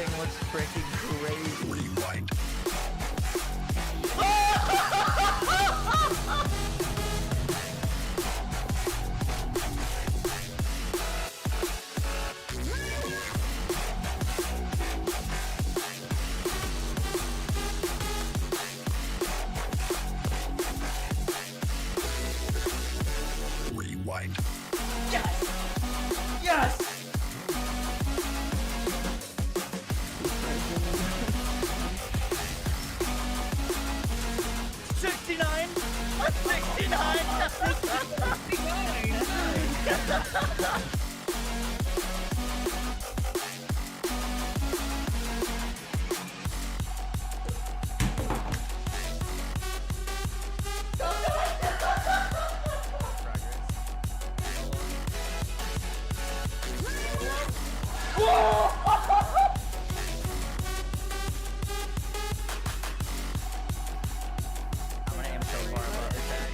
Everything looks freaking crazy. Rewind. Rewind. Yes! Yes! $69! $69! I'm gonna aim so far above the tag.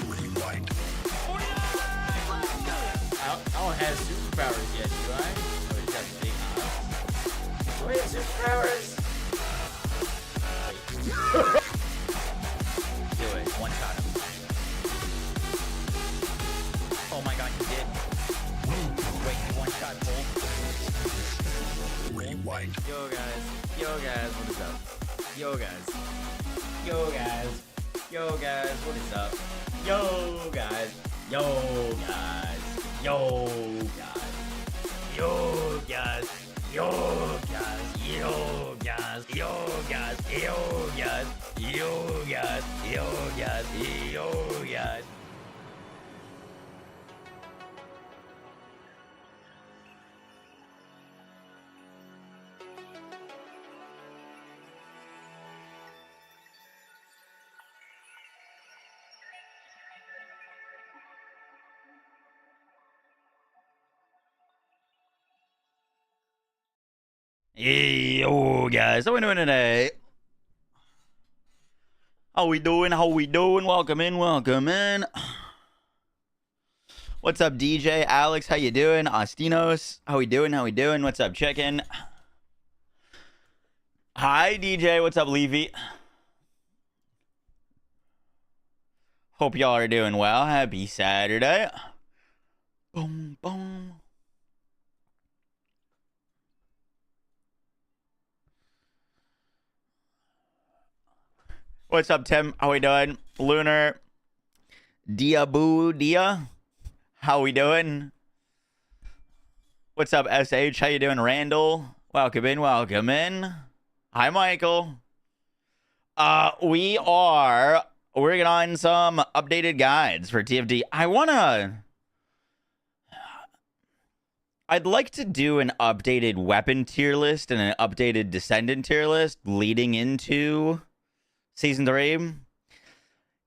Rewind. I don't have superpowers yet, do I? Oh, he's got big eyes. Do I have superpowers? Wait. Do it. One shot him. Oh my god, he did. Wait, he one shot Bull. Rewind. Yo guys, what is up? Yo guys, what is up? Yo guys, yo guys, yo guys, yo guys, yo guys, yo guys, yo guys, yo guys, yo guys, yo guys, yo guys. Yo guys, how we doing today? How we doing? Welcome in. What's up, DJ? Alex, how you doing? Astinos, how we doing? What's up, Chicken? Hi, DJ, what's up, Levy? Hope y'all are doing well. Happy Saturday. Boom, boom. What's up, Tim? How we doing? Lunar. Dia, how we doing? What's up, SH? How you doing, Randall? Welcome in. Hi, Michael. We are working on some updated guides for TFD. I'd like to do an updated weapon tier list and an updated Descendant tier list leading into Season 3.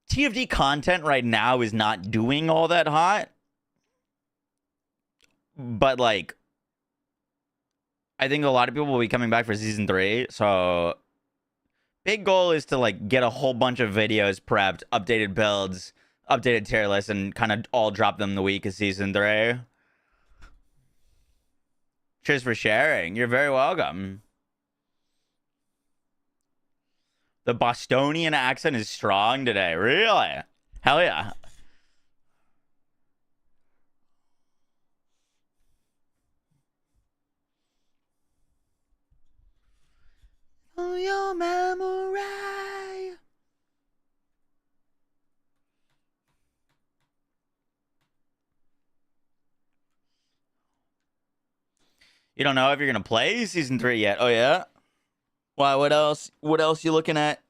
TFD content right now is not doing all that hot. But, like, I think a lot of people will be coming back for Season 3. So, big goal is to, like, get a whole bunch of videos prepped, updated builds, updated tier lists, and kind of all drop them the week of Season 3. Cheers for sharing. You're very welcome. The Bostonian accent is strong today. Really? Hell yeah. Oh, your memory. You don't know if you're going to play Season 3 yet. Oh, yeah? Why, what else? What else you looking at?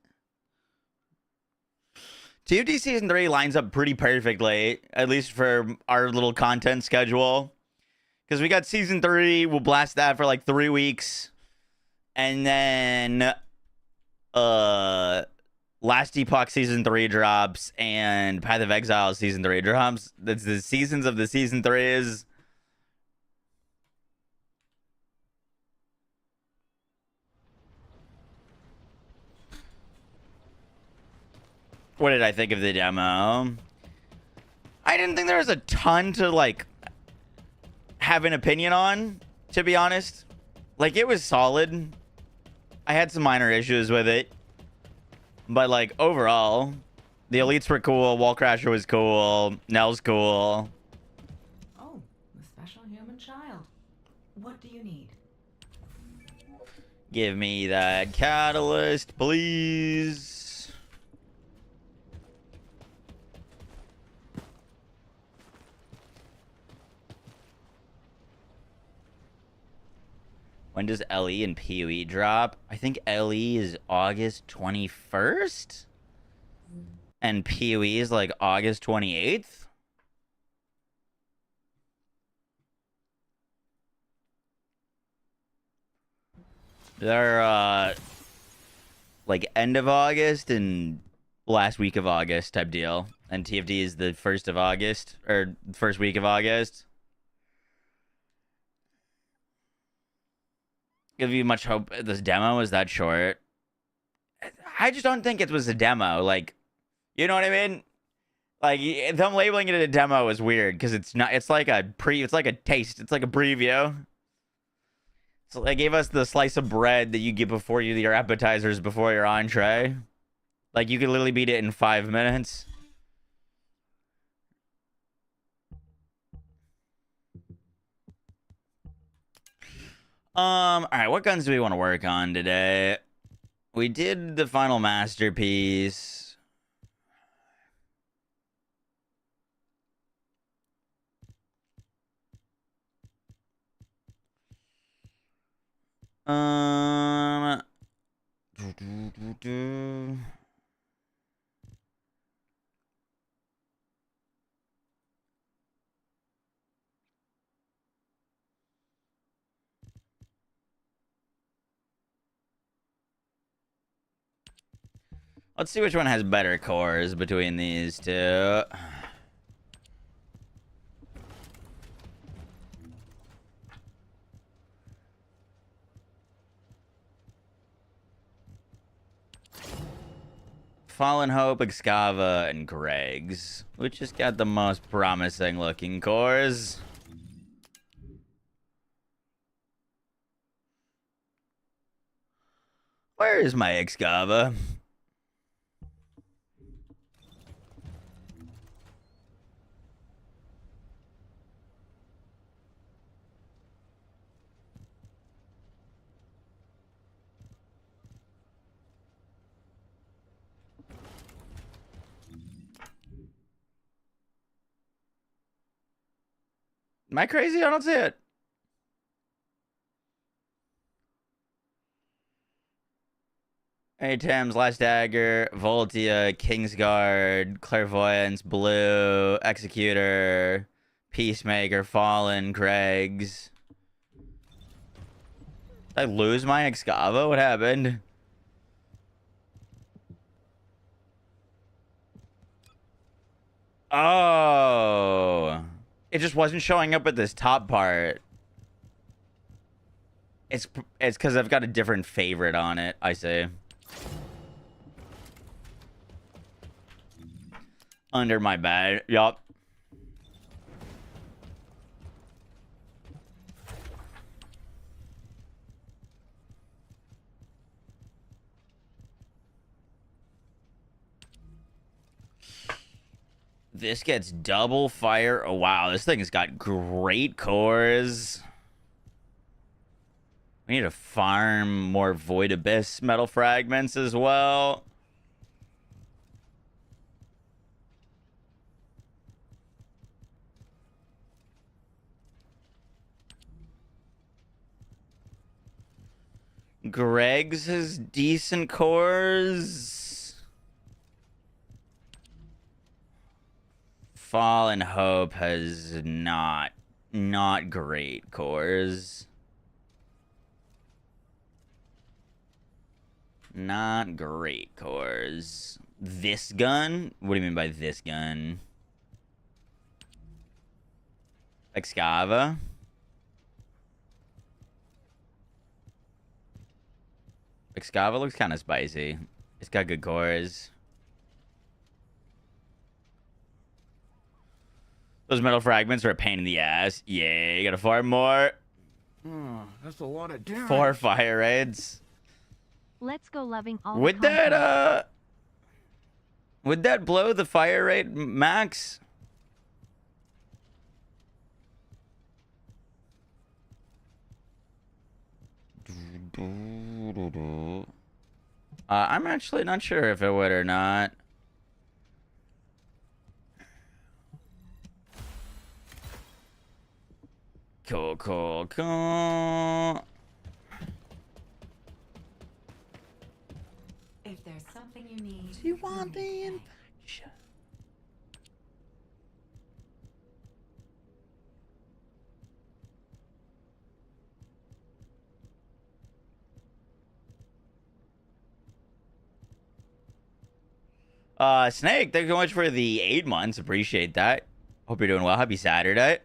TFD Season 3 lines up pretty perfectly, at least for our little content schedule. Because we got Season 3, we'll blast that for like 3 weeks. And then Last Epoch Season 3 drops, and Path of Exile Season 3 drops. That's the seasons of the Season 3s. What did I think of the demo? I didn't think there was a ton to, like, have an opinion on, to be honest. Like, it was solid. I had some minor issues with it. But, like, overall, the elites were cool. Wall Crasher was cool. Nell's cool. Oh, the special human child. What do you need? Give me that catalyst, please. When does LE and PoE drop? I think LE is August 21st? And PoE is like August 28th? They're, like end of August and last week of August type deal. And TFD is the 1st of August, or first week of August. Give you much hope this demo was that short. I just don't think it was a demo. Like, you know what I mean? Like, them labeling it a demo is weird because it's not. It's like a it's like a taste. It's like a preview. So they gave us the slice of bread that you get before your appetizers before your entree. Like, you could literally beat it in 5 minutes. All right, what guns do we want to work on today? We did the final masterpiece. Let's see which one has better cores between these two. Fallen Hope, Excava, and Greg's. Which has got the most promising looking cores. Where is my Excava? Am I crazy? I don't see it. Hey, Thames, Last Dagger, Voltia, Kingsguard, Clairvoyance, Blue, Executor, Peacemaker, Fallen, Greg's. Did I lose my Excava? What happened? Oh. It just wasn't showing up at this top part. It's because I've got a different favorite on it, I see. Under my bed. Yup. This gets double fire. Oh, wow. This thing's got great cores. We need to farm more Void Abyss metal fragments as well. Greg's has decent cores. Fallen Hope has not great cores. Not great cores. This gun? What do you mean by this gun? Excava? Excava looks kind of spicy. It's got good cores. Those metal fragments are a pain in the ass. Yeah, you gotta farm more. Oh, that's a lot of damage. 4 fire raids. Let's go loving all Would the content. Would that blow the fire rate max? I'm actually not sure if it would or not. Cool, cool, cool. If there's something you need, Do you want the infection? Snake, thank you so much for the 8 months. Appreciate that. Hope you're doing well. Happy Saturday.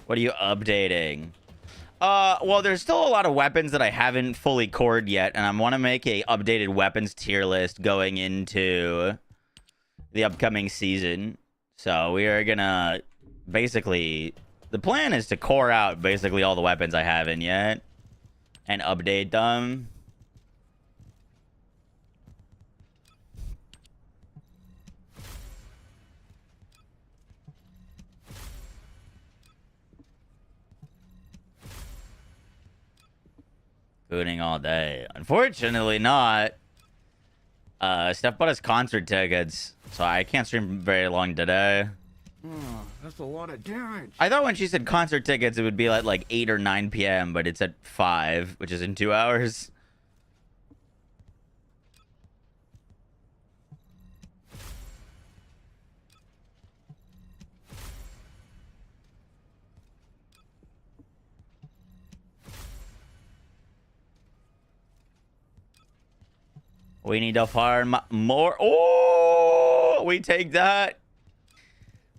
What are you updating? Well, there's still a lot of weapons that I haven't fully cored yet, and I want to make a updated weapons tier list going into the upcoming season. So we are gonna basically, the plan is to core out basically all the weapons I haven't yet and update them. Booting all day. Unfortunately not. Steph bought us concert tickets, so I can't stream very long today. Oh, that's a lot of damage. I thought when she said concert tickets, it would be at like 8 or 9 p.m., but it's at 5, which is in 2 hours. We need to farm more. Oh, we take that.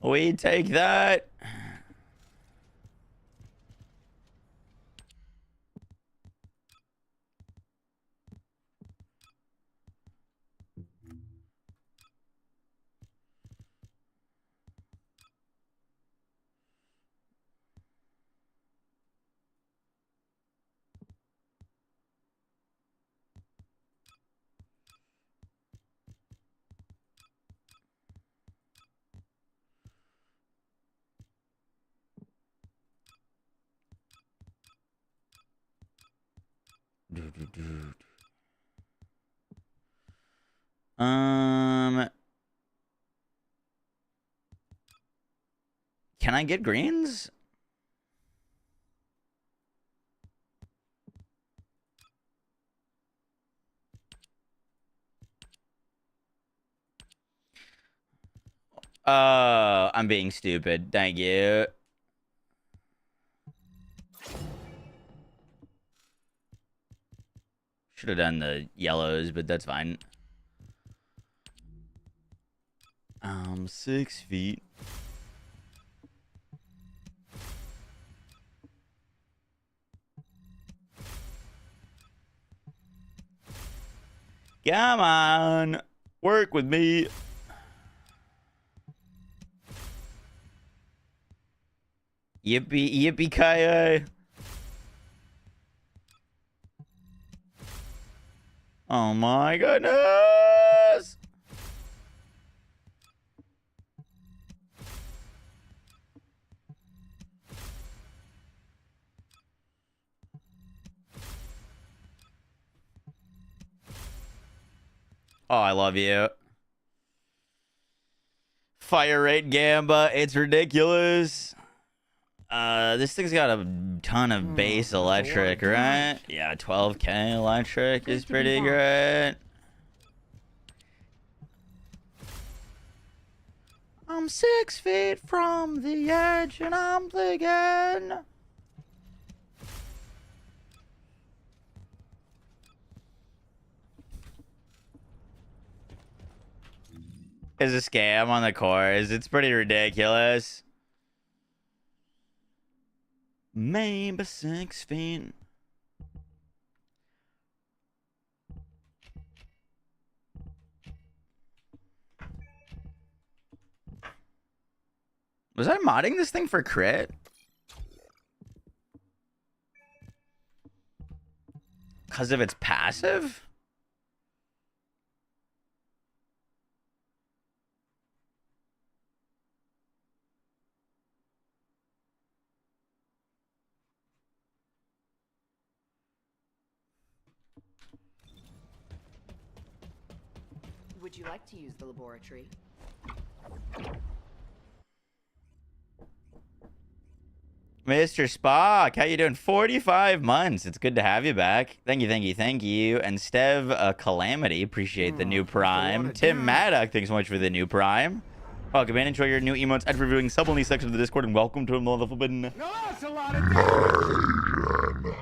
We take that. Can I get greens? I'm being stupid. Thank you. Should have done the yellows, but that's fine. 6 feet. Come on. Work with me. Yippee, yippee-ki-yay. Oh my goodness. Oh, I love you. Fire rate Gamba, it's ridiculous. This thing's got a ton of base electric, right? Yeah, 12k electric is pretty great. I'm 6 feet from the edge and I'm thinking. Is a scam on the course. It's pretty ridiculous. Maybe 6 feet. Was I modding this thing for crit? Because of its passive? Would you like to use the laboratory? Mr. Spock, how you doing? 45 months. It's good to have you back. Thank you, thank you, thank you. And Stev Calamity, appreciate the new Prime. Tim Maddock, thanks so much for the new Prime. Welcome in. Enjoy your new emotes and reviewing sub only section of the Discord, and welcome to the Forbidden. No, that's a lot of damage.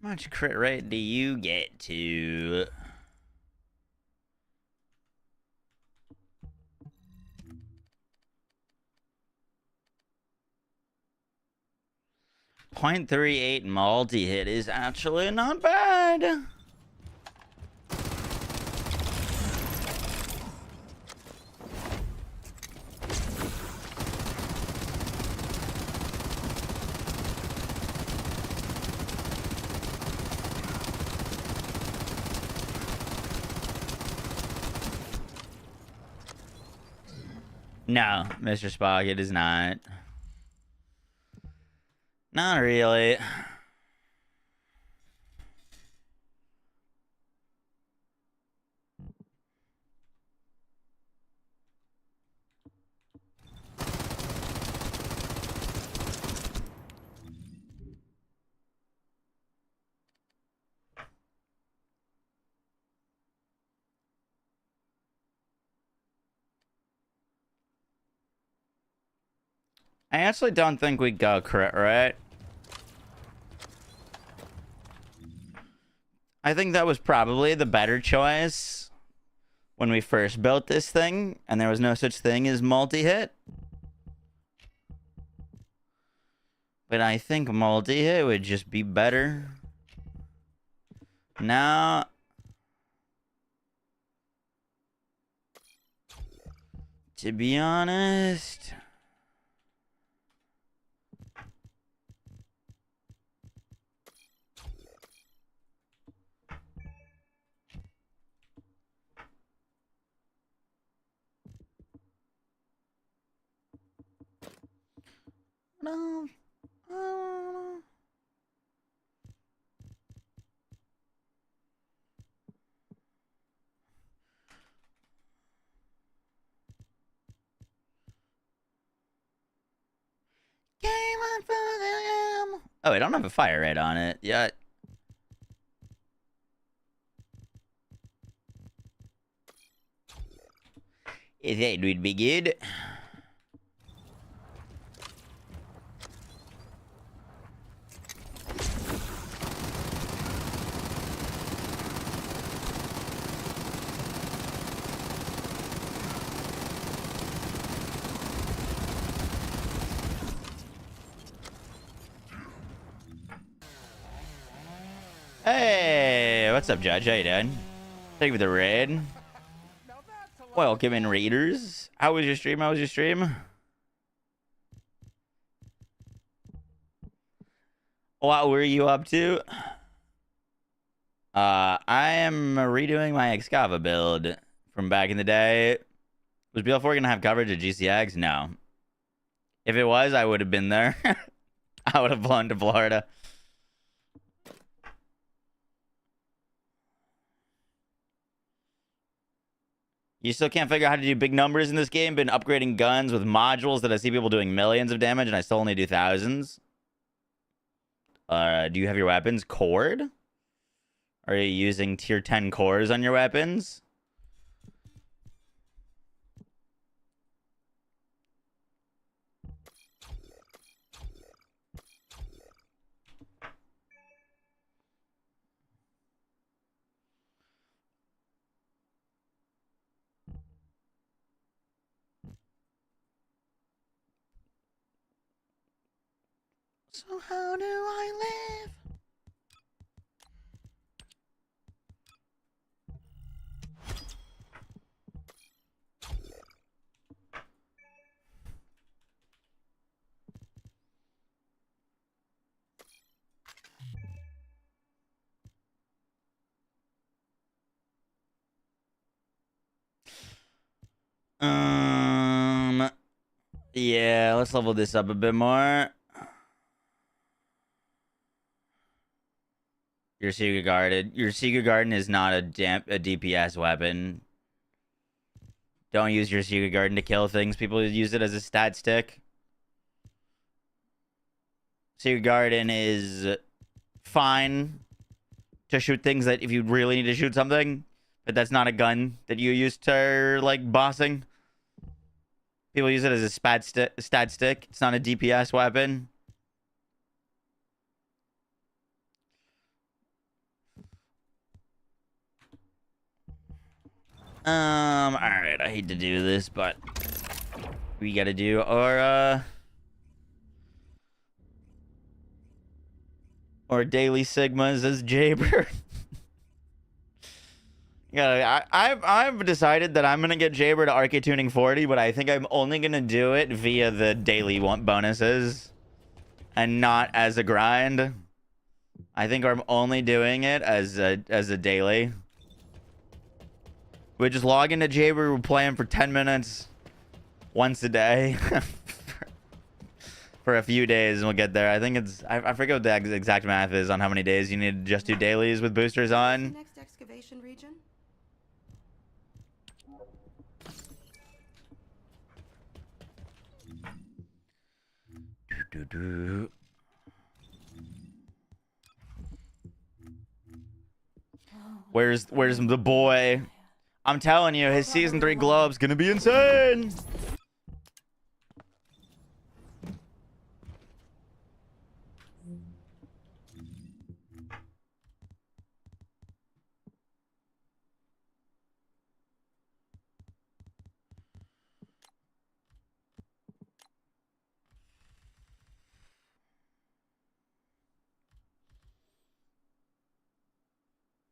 How much crit rate do you get to? .38 multi-hit is actually not bad. No, Mr. Spock, it is not. Not really. I actually don't think we go crit rate. I think that was probably the better choice when we first built this thing, and there was no such thing as multi-hit. But I think multi-hit would just be better. Now, to be honest, no. Game on for them. Oh, I don't have a fire rate on it yet. That would be good. Hey, what's up, Judge? How you doing? Thank you for the raid. Welcome in, raiders. How was your stream? How was your stream? What were you up to? I am redoing my Excava build from back in the day. Was BL4 gonna have coverage at GCX? No. If it was, I would have been there. I would have flown to Florida. You still can't figure out how to do big numbers in this game. Been upgrading guns with modules that I see people doing millions of damage, and I still only do thousands. Do you have your weapons cored? Are you using tier 10 cores on your weapons? So how do I live? Yeah, let's level this up a bit more. Your Secret Garden. Your Secret Garden is not a DPS weapon. Don't use your Secret Garden to kill things. People use it as a stat stick. Secret Garden is fine to shoot things that if you really need to shoot something, but that's not a gun that you use to, like, bossing. People use it as a stat stick. It's not a DPS weapon. Alright, I hate to do this, but we gotta do our daily sigmas as Jayber. Yeah, I've decided that I'm gonna get Jayber to RK tuning 40, but I think I'm only gonna do it via the daily bonuses and not as a grind. I think I'm only doing it as a daily. We just log into Jayber, we're playing for 10 minutes once a day for a few days, and we'll get there. I think it's I forget what the exact math is on how many days you need to just do dailies with boosters on. Next excavation region. Where's the boy? I'm telling you, his season 3 glow up's gonna be insane.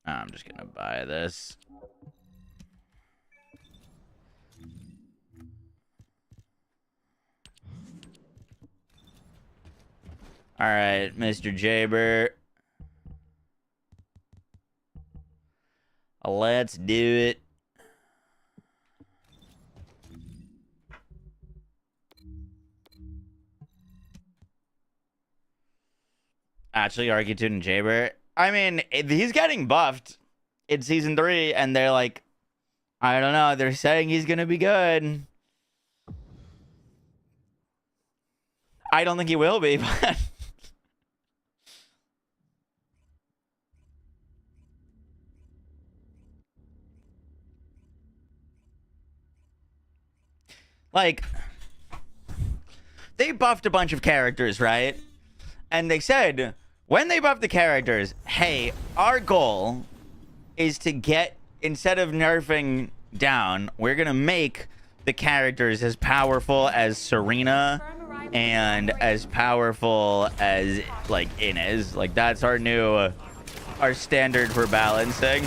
I'm just gonna buy this. All right, Mr. Jayber. Let's do it. Actually, Architude and Jayber. I mean, he's getting buffed in season 3, and they're like, I don't know. They're saying he's gonna be good. I don't think he will be, but like, they buffed a bunch of characters, right? And they said, when they buff the characters, hey, our goal is to get, instead of nerfing down, we're gonna make the characters as powerful as Serena and as powerful as, like, Inez. Like, that's our new, our standard for balancing.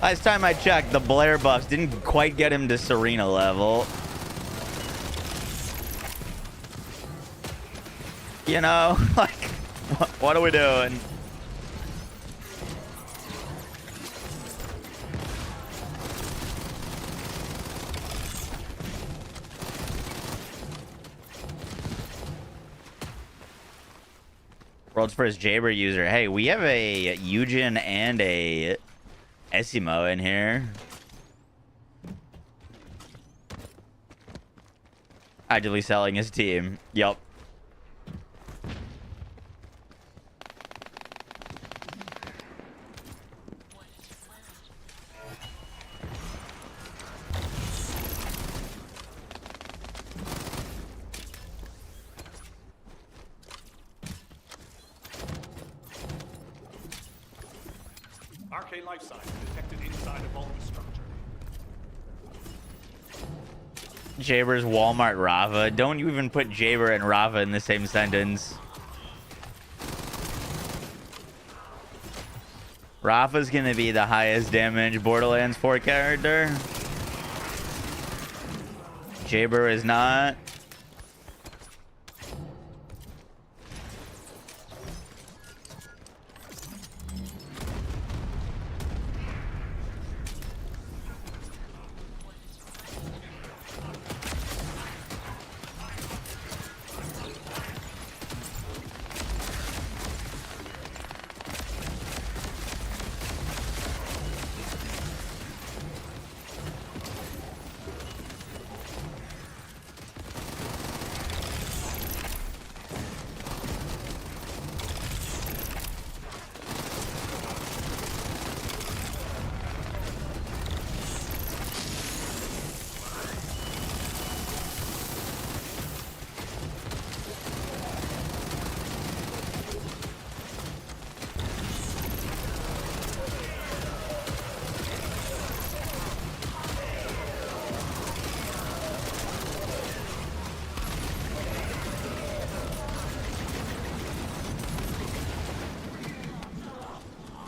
Last time I checked, the Blair buffs didn't quite get him to Serena level. You know, like, what are we doing? World's first Jayber user. Hey, we have a Eugen and a Essimo in here. Actively selling his team. Yup. Arcane life sign detected inside a vault structure. Jayber's Walmart Rava. Don't you even put Jayber and Rava in the same sentence. Rava's gonna be the highest damage Borderlands 4 character. Jayber is not.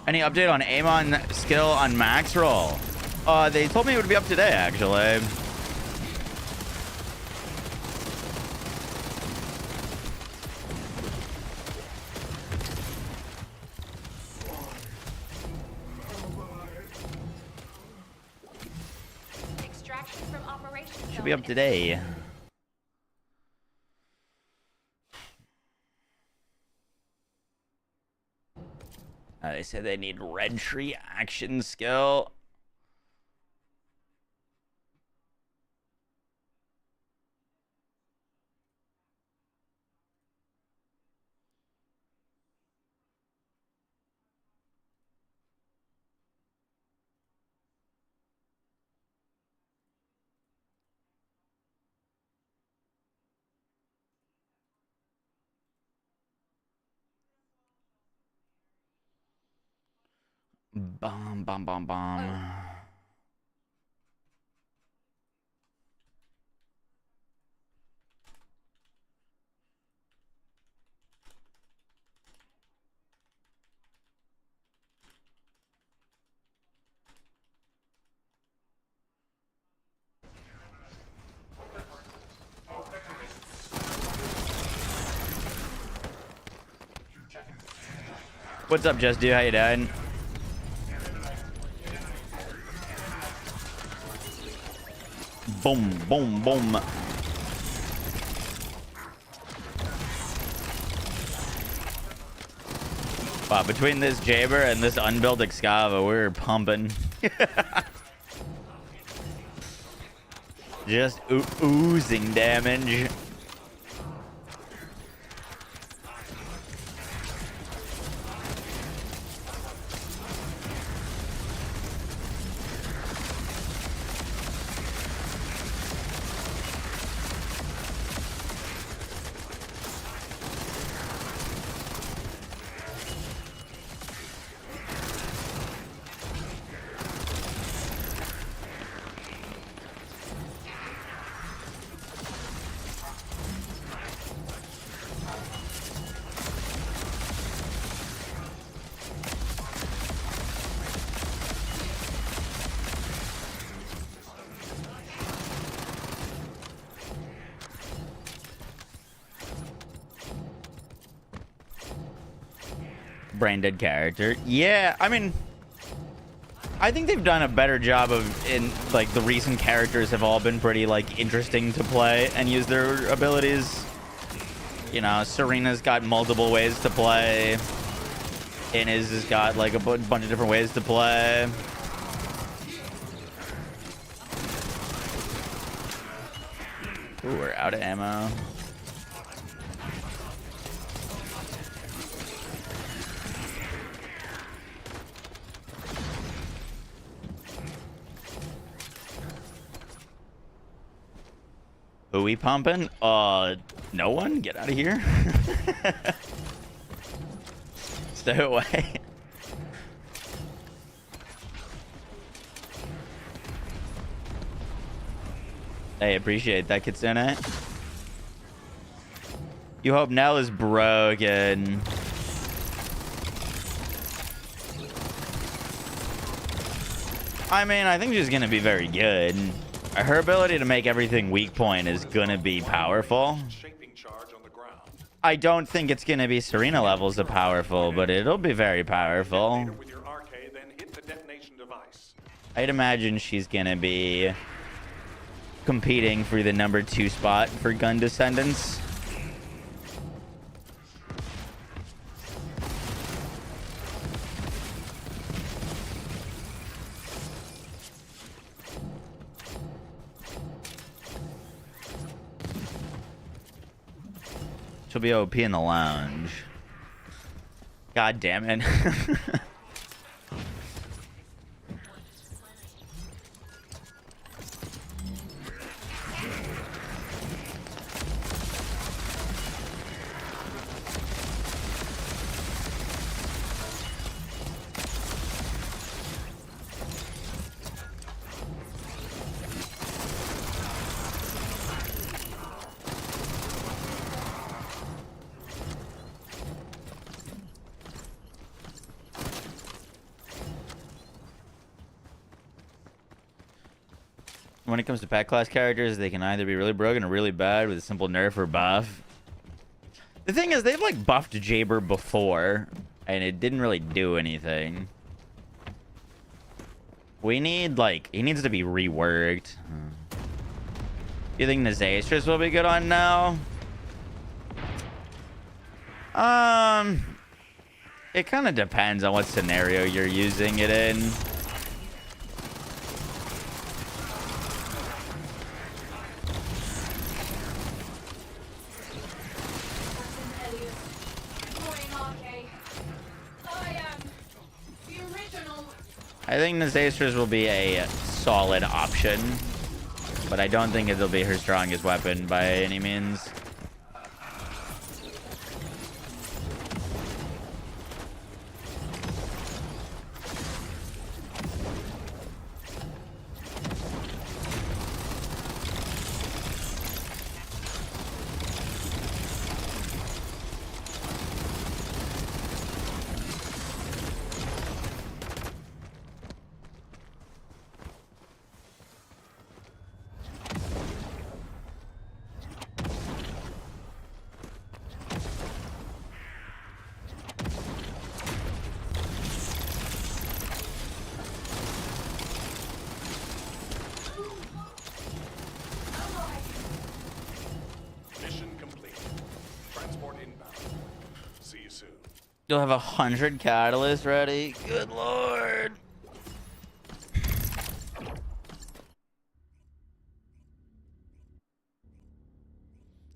Any update on Amon skill on max roll? They told me it would be up today, actually. Extraction from operations. Should be up today. They said they need red tree action skill. Bomb, bomb, bomb, bomb. What's up, Just Do? How you doing? Boom, boom, boom. Wow, between this Jayber and this unbuilt Excava, we're pumping. Just oozing damage. brain dead character. Yeah, I mean, I think they've done a better job of in like the recent characters have all been pretty like interesting to play and use their abilities. You know, Serena's got multiple ways to play. Inez has got like a bunch of different ways to play. Ooh, we're out of ammo. Who we pumping? No one? Get out of here. Stay away. Hey, appreciate that, Kitsune. You hope Nell is broken. I mean, I think she's gonna be very good. Her ability to make everything weak point is gonna be powerful. Shaping charge on the ground. I don't think it's gonna be Serena levels of powerful, but it'll be very powerful. With your RK, then hit the detonation device. I'd imagine she's gonna be competing for the number 2 spot for gun descendants. She'll be OP in the lounge. God damn it. When it comes to pack class characters, they can either be really broken or really bad with a simple nerf or buff. The thing is, they've like buffed Jayber before, and it didn't really do anything. We need like, he needs to be reworked. You think Nazastrus will be good on now? It kind of depends on what scenario you're using it in. I think Nazastrus will be a solid option, but I don't think it'll be her strongest weapon by any means. You'll have 100 catalysts ready. Good lord.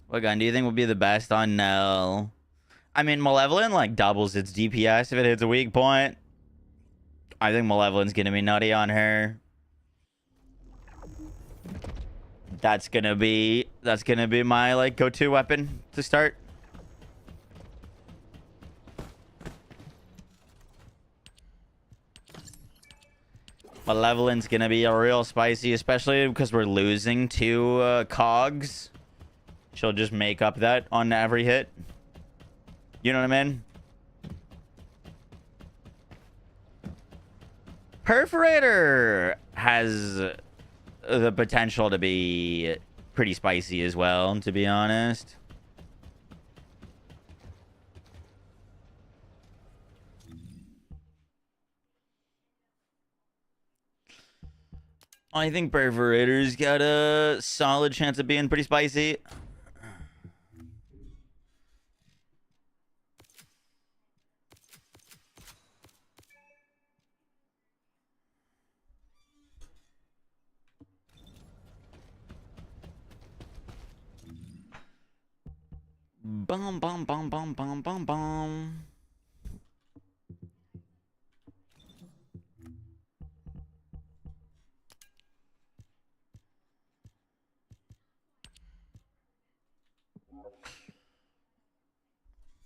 What gun do you think will be the best on Nell? I mean, Malevolent like doubles its DPS if it hits a weak point. I think Malevolent's gonna be nutty on her. That's gonna be my like go-to weapon to start. Malevolent's gonna be a real spicy, especially because we're losing 2 cogs. She'll just make up that on every hit. You know what I mean? Perforator has the potential to be pretty spicy as well, to be honest. I think Perforator's got a solid chance of being pretty spicy. Bum bum bum bum bum bum bum.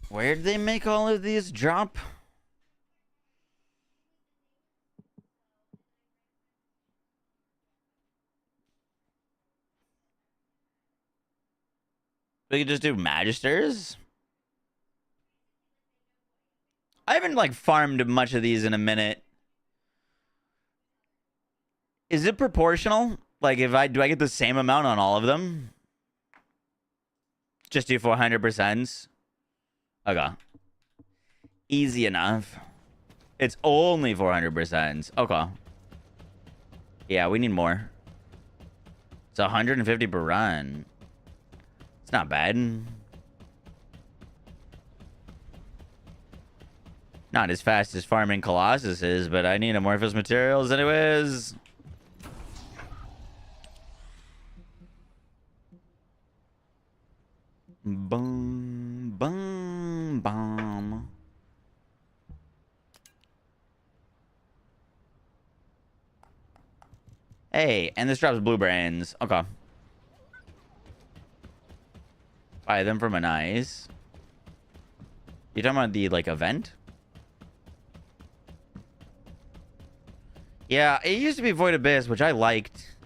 Where did they make all of these drop? We could just do Magisters. I haven't like farmed much of these in a minute. Is it proportional? Like if do I get the same amount on all of them? Just do 400%. Okay. Easy enough. It's only 400%. Okay. Yeah, we need more. It's 150 per run. It's not bad. Not as fast as farming Colossus is, but I need amorphous materials anyways. Boom, boom, boom. Hey, and this drops blue brains. Okay. Buy them from an ice. You talking about the, like, event? Yeah, it used to be Void Abyss, which I liked.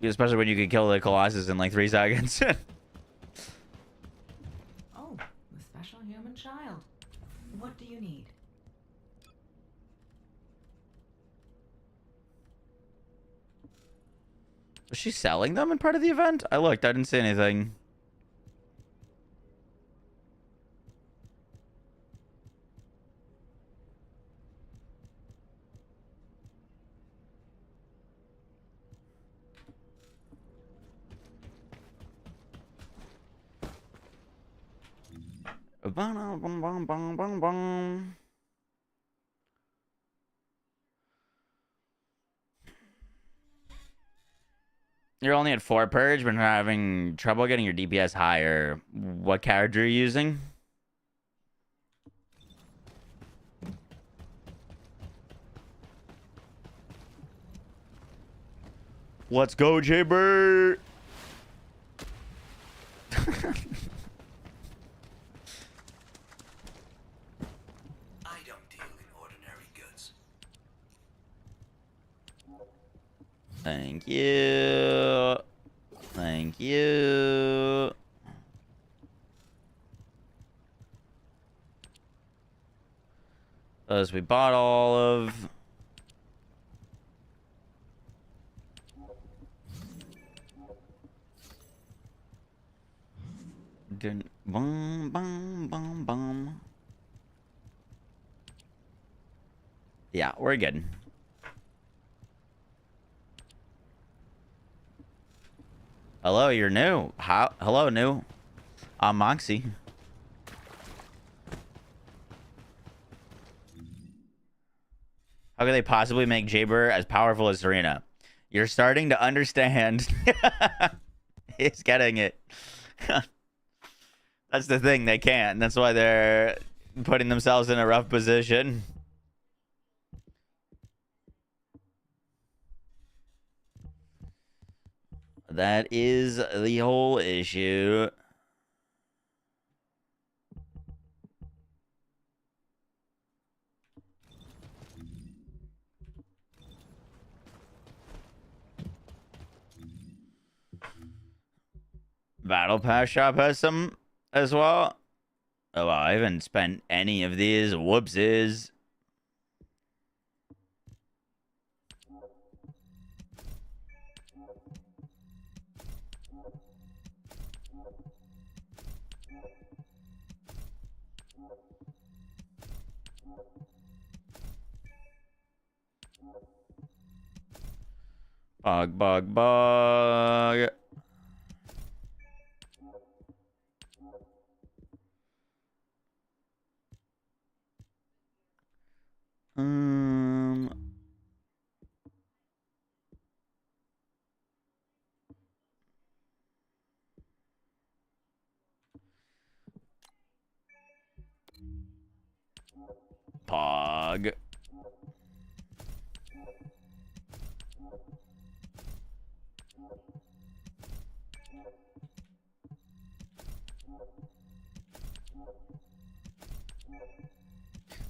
Especially when you could kill the Colossus in, like, 3 seconds. Oh, the special human child. What do you need? Was she selling them in part of the event? I looked, I didn't see anything. Bum, bum, bum, bum, bum, bum. You're only at 4 purge, but having trouble getting your DPS higher. What character are you using? Let's go, Jayber! I don't deal in ordinary goods. Thank you. Thank you. Those we bought all of. Bum, bum, bum, bum. Yeah, we're good. Hello, you're new. Hello, new. I'm Moxie. How could they possibly make Jayber as powerful as Serena? You're starting to understand. He's getting it. That's the thing. They can't. That's why they're putting themselves in a rough position. That is the whole issue. Battle Pass shop has some as well. Oh, wow, I haven't spent any of these. Whoopsies. Bug, bug, bug. Pog.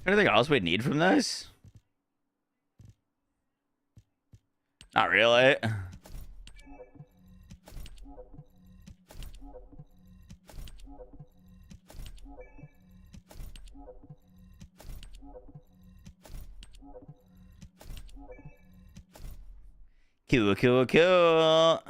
Anything else we'd need from this? Not really. Cool, cool, cool.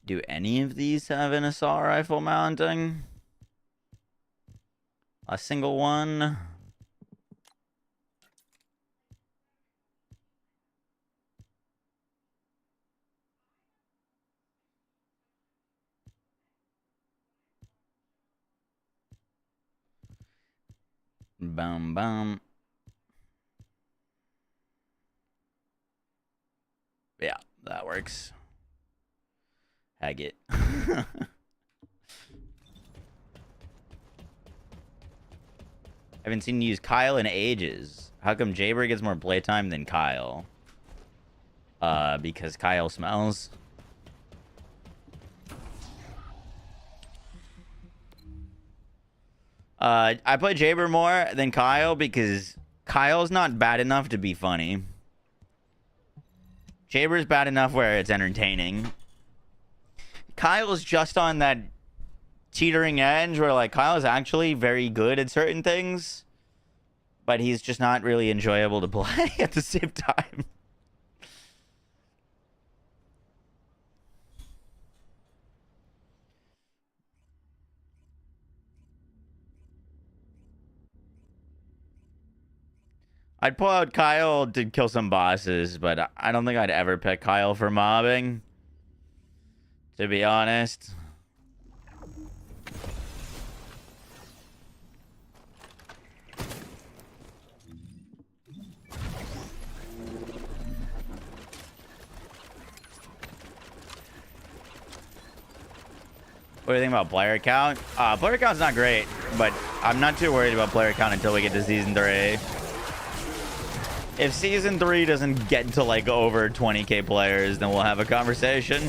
Do any of these have an assault rifle mounting? A single one? Bum bum. Yeah, that works. Hag it. I haven't seen you use Kyle in ages. How come Jayber gets more playtime than Kyle? Because Kyle smells. I play Jayber more than Kyle because Kyle's not bad enough to be funny. Jayber's bad enough where it's entertaining. Kyle's just on that teetering edge where, like, Kyle's actually very good at certain things, but he's just not really enjoyable to play at the same time. I'd pull out Kyle to kill some bosses, but I don't think I'd ever pick Kyle for mobbing, to be honest. What do you think about player count? Player count's not great, but I'm not too worried about player count until we get to Season 3. If Season 3 doesn't get to, like, over 20k players, then we'll have a conversation.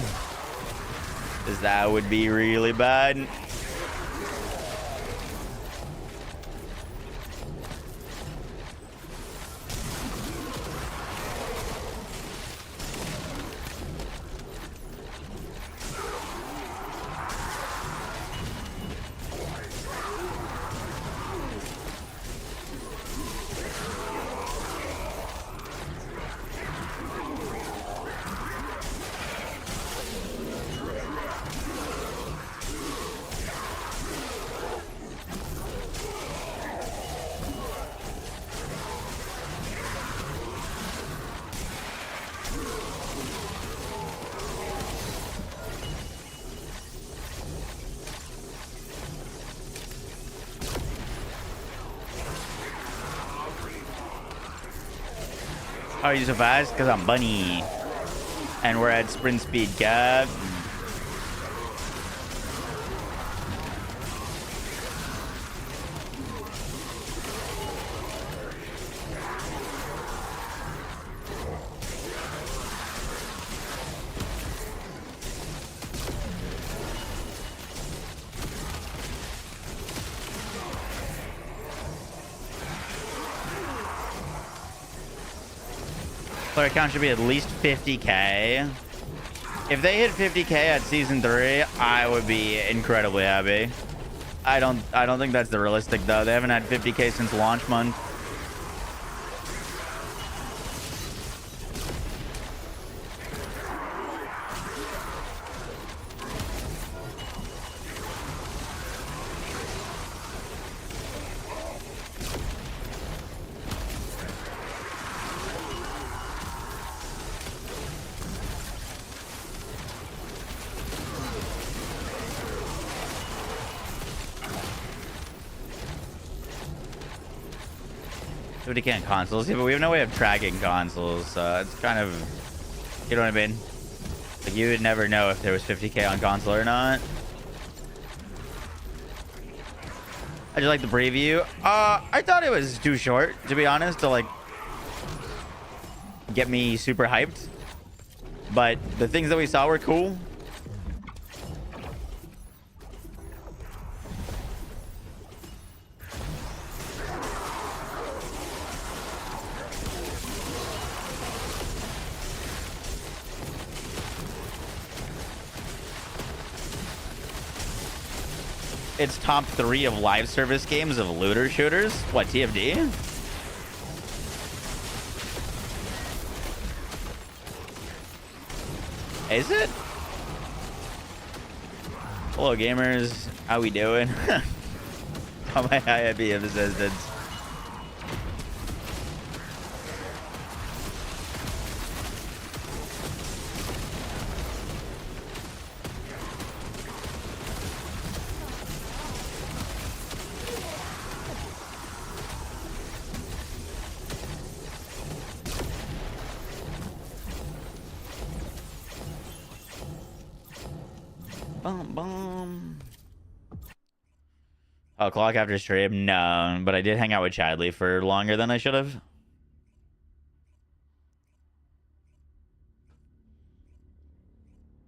Because that would be really bad. How are you so fast? Because I'm bunny. And we're at sprint speed cap. Player count should be at least 50k. If they hit 50K at season 3, I would be incredibly happy. I don't think that's the realistic though. They haven't had 50K since launch month. Can consoles, yeah, but we have no way of tracking consoles, so it's kind of, you know what I mean? Like, you would never know if there was 50K on console or not. I just like the preview. I thought it was too short, to be honest, to like get me super hyped. But the things that we saw were cool. It's top 3 of live service games of looter shooters. What, TFD? Is it? Hello, gamers. How we doing? How my happy of Descendant. Oh, clock after stream? No, but I did hang out with Chadley for longer than I should have.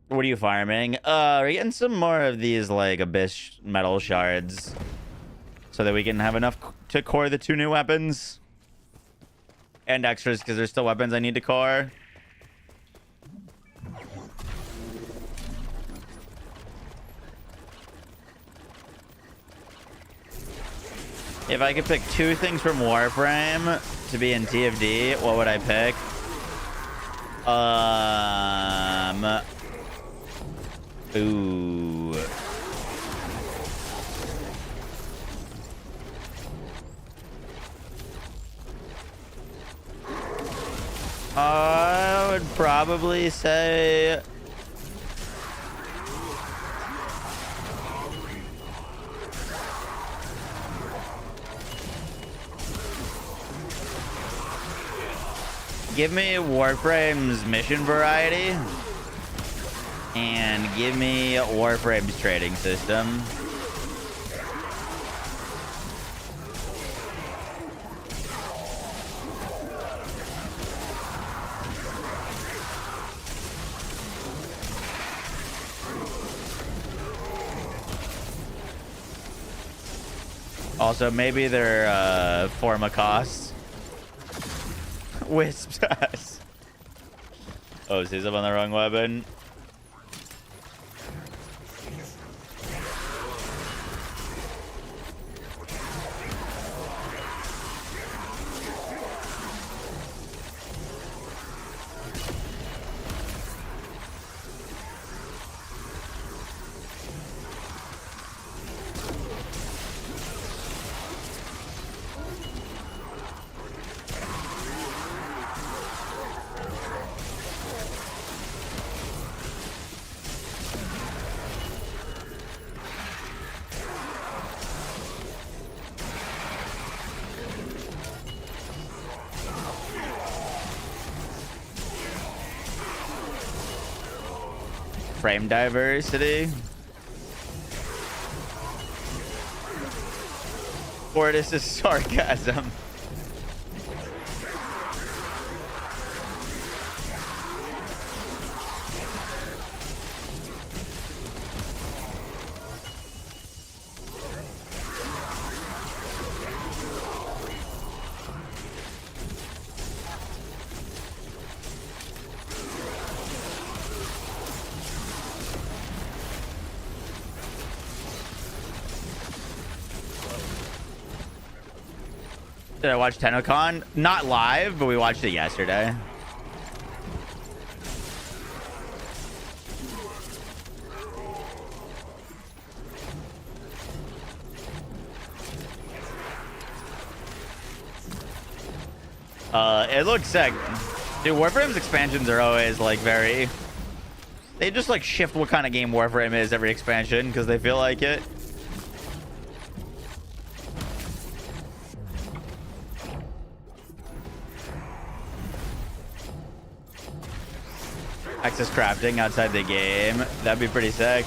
What are you farming? We're getting some more of these, like, Abyss metal shards. So that we can have enough to core the 2 new weapons. And extras, because there's still weapons I need to core. If I could pick 2 things from Warframe to be in TFD, what would I pick? Ooh. I would probably say... give me Warframe's mission variety. And give me Warframe's trading system. Also, maybe their forma costs. Wisps us. Oh, he's up on the wrong weapon. Frame diversity. Or this is sarcasm. Did I watch TennoCon? Not live, but we watched it yesterday. It looks sick. Dude, Warframe's expansions are always like very... They just like shift what kind of game Warframe is every expansion because they feel like it. Access crafting outside the game. That'd be pretty sick.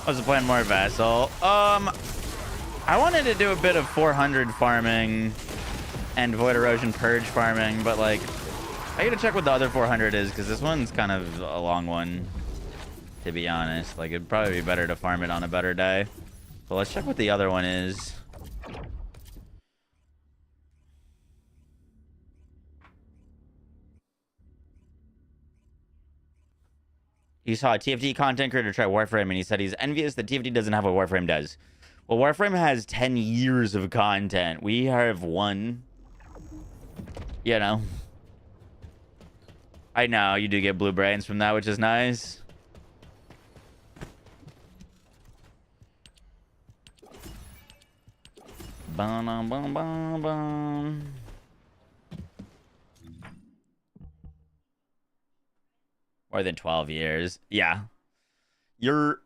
I was playing more Vassal. I wanted to do a bit of 400 farming and Void Erosion Purge farming, but like, I gotta check what the other 400 is because this one's kind of a long one, to be honest. Like, it'd probably be better to farm it on a better day. But let's check what the other one is. He saw a TFT content creator try Warframe, and he said he's envious that TFT doesn't have what Warframe does. Well, Warframe has 10 years of content. We have one. You know. I know, you do get blue brains from that, which is nice. Bum, bum, bum, bum, bum. More than 12 years. Yeah. You're...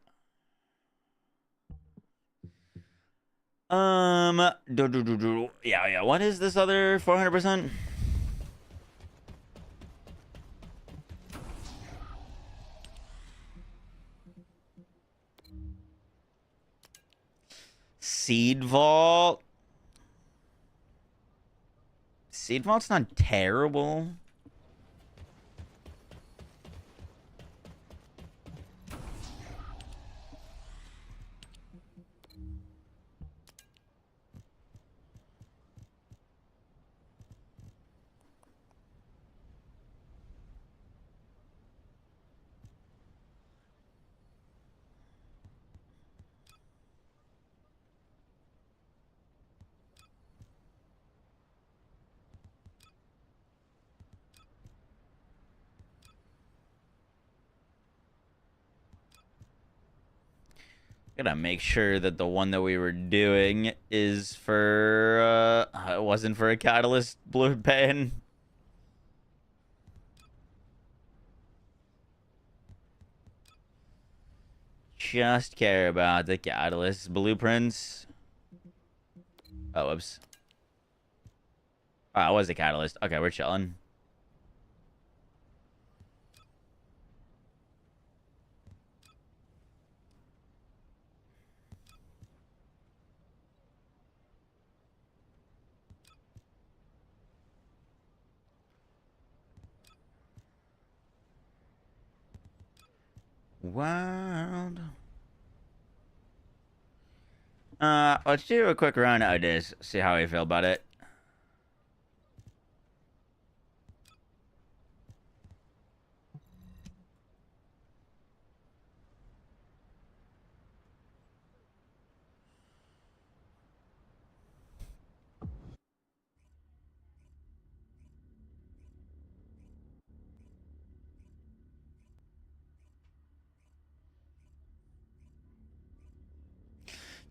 Yeah. What is this other 400%? Seed Vault. Seed Vault's not terrible. Gotta make sure that the one that we were doing is for, it wasn't for a Catalyst blue pen. Just care about the Catalyst blueprints. Oh, whoops. Oh, it was a Catalyst. Okay, we're chilling. Wild. Let's do a quick run of this, see how we feel about it.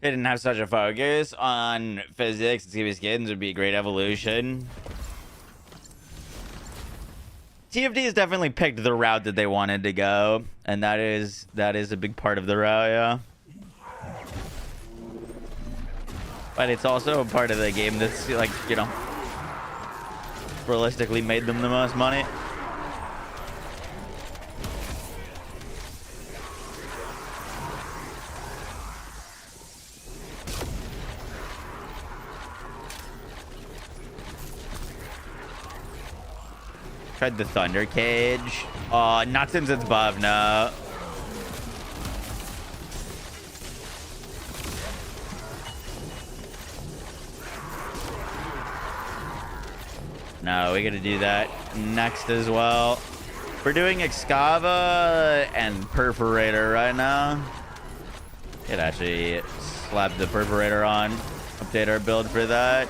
They didn't have such a focus on physics. TV skins would be a great evolution. TFT has definitely picked the route that they wanted to go, and that is a big part of the route, yeah. But it's also a part of the game that's, like, you know, realistically made them the most money. Tried the Thunder Cage. Not since it's buff, no. No, we gotta do that next as well. We're doing Excava and Perforator right now. Could actually slap the Perforator on. Update our build for that.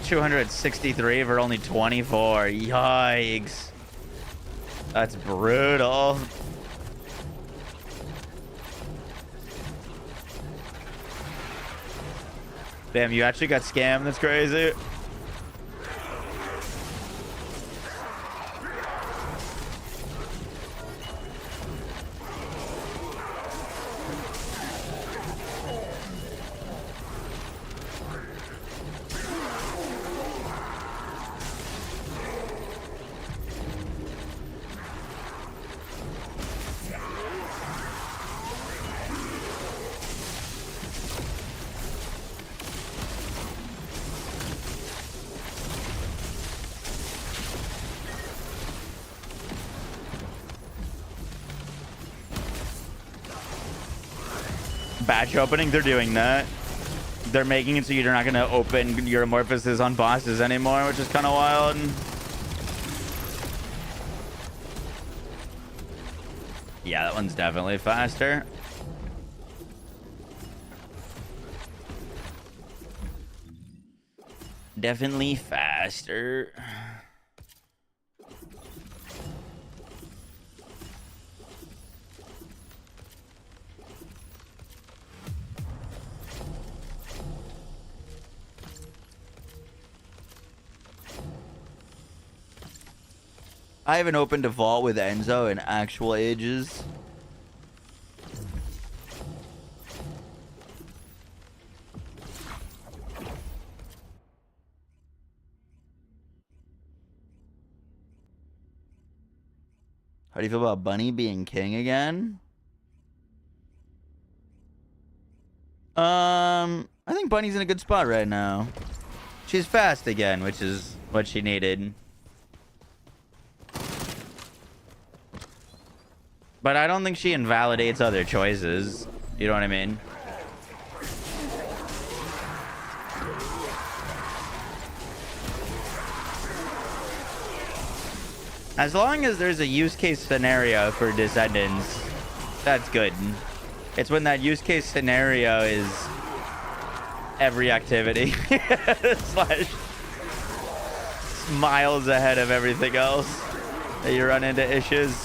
$263 for only 24. Yikes. That's brutal. Damn, you actually got scammed. That's crazy. Batch opening, they're doing that. They're making it so you're not going to open your amorphoses on bosses anymore, which is kind of wild. Yeah, that one's definitely faster. Definitely faster. I haven't opened a vault with Enzo in actual ages. How do you feel about Bunny being king again? I think Bunny's in a good spot right now. She's fast again, which is what she needed. But I don't think she invalidates other choices. You know what I mean? As long as there's a use case scenario for Descendants, that's good. It's when that use case scenario is every activity. Slash miles ahead of everything else that you run into issues.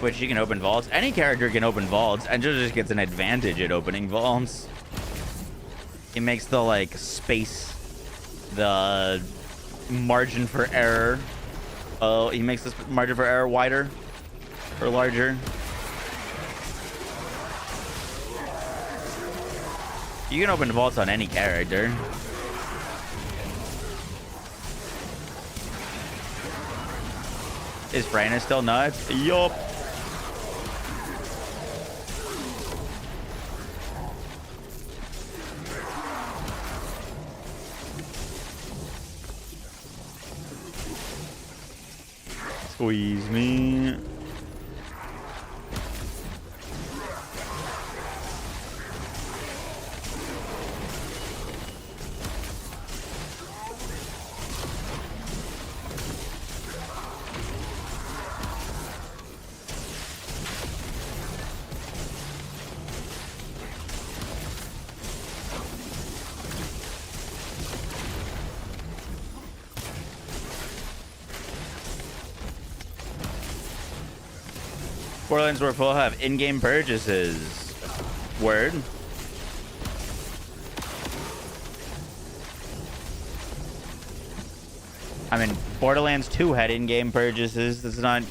Which you can open vaults. Any character can open vaults, and just gets an advantage at opening vaults. It makes the like space, the margin for error. Oh, he makes this margin for error wider or larger. You can open vaults on any character. Is Freyna still nuts? Yup. Squeeze me. Borderlands Warframe will have in-game purchases. Word. I mean, Borderlands 2 had in-game purchases. That's not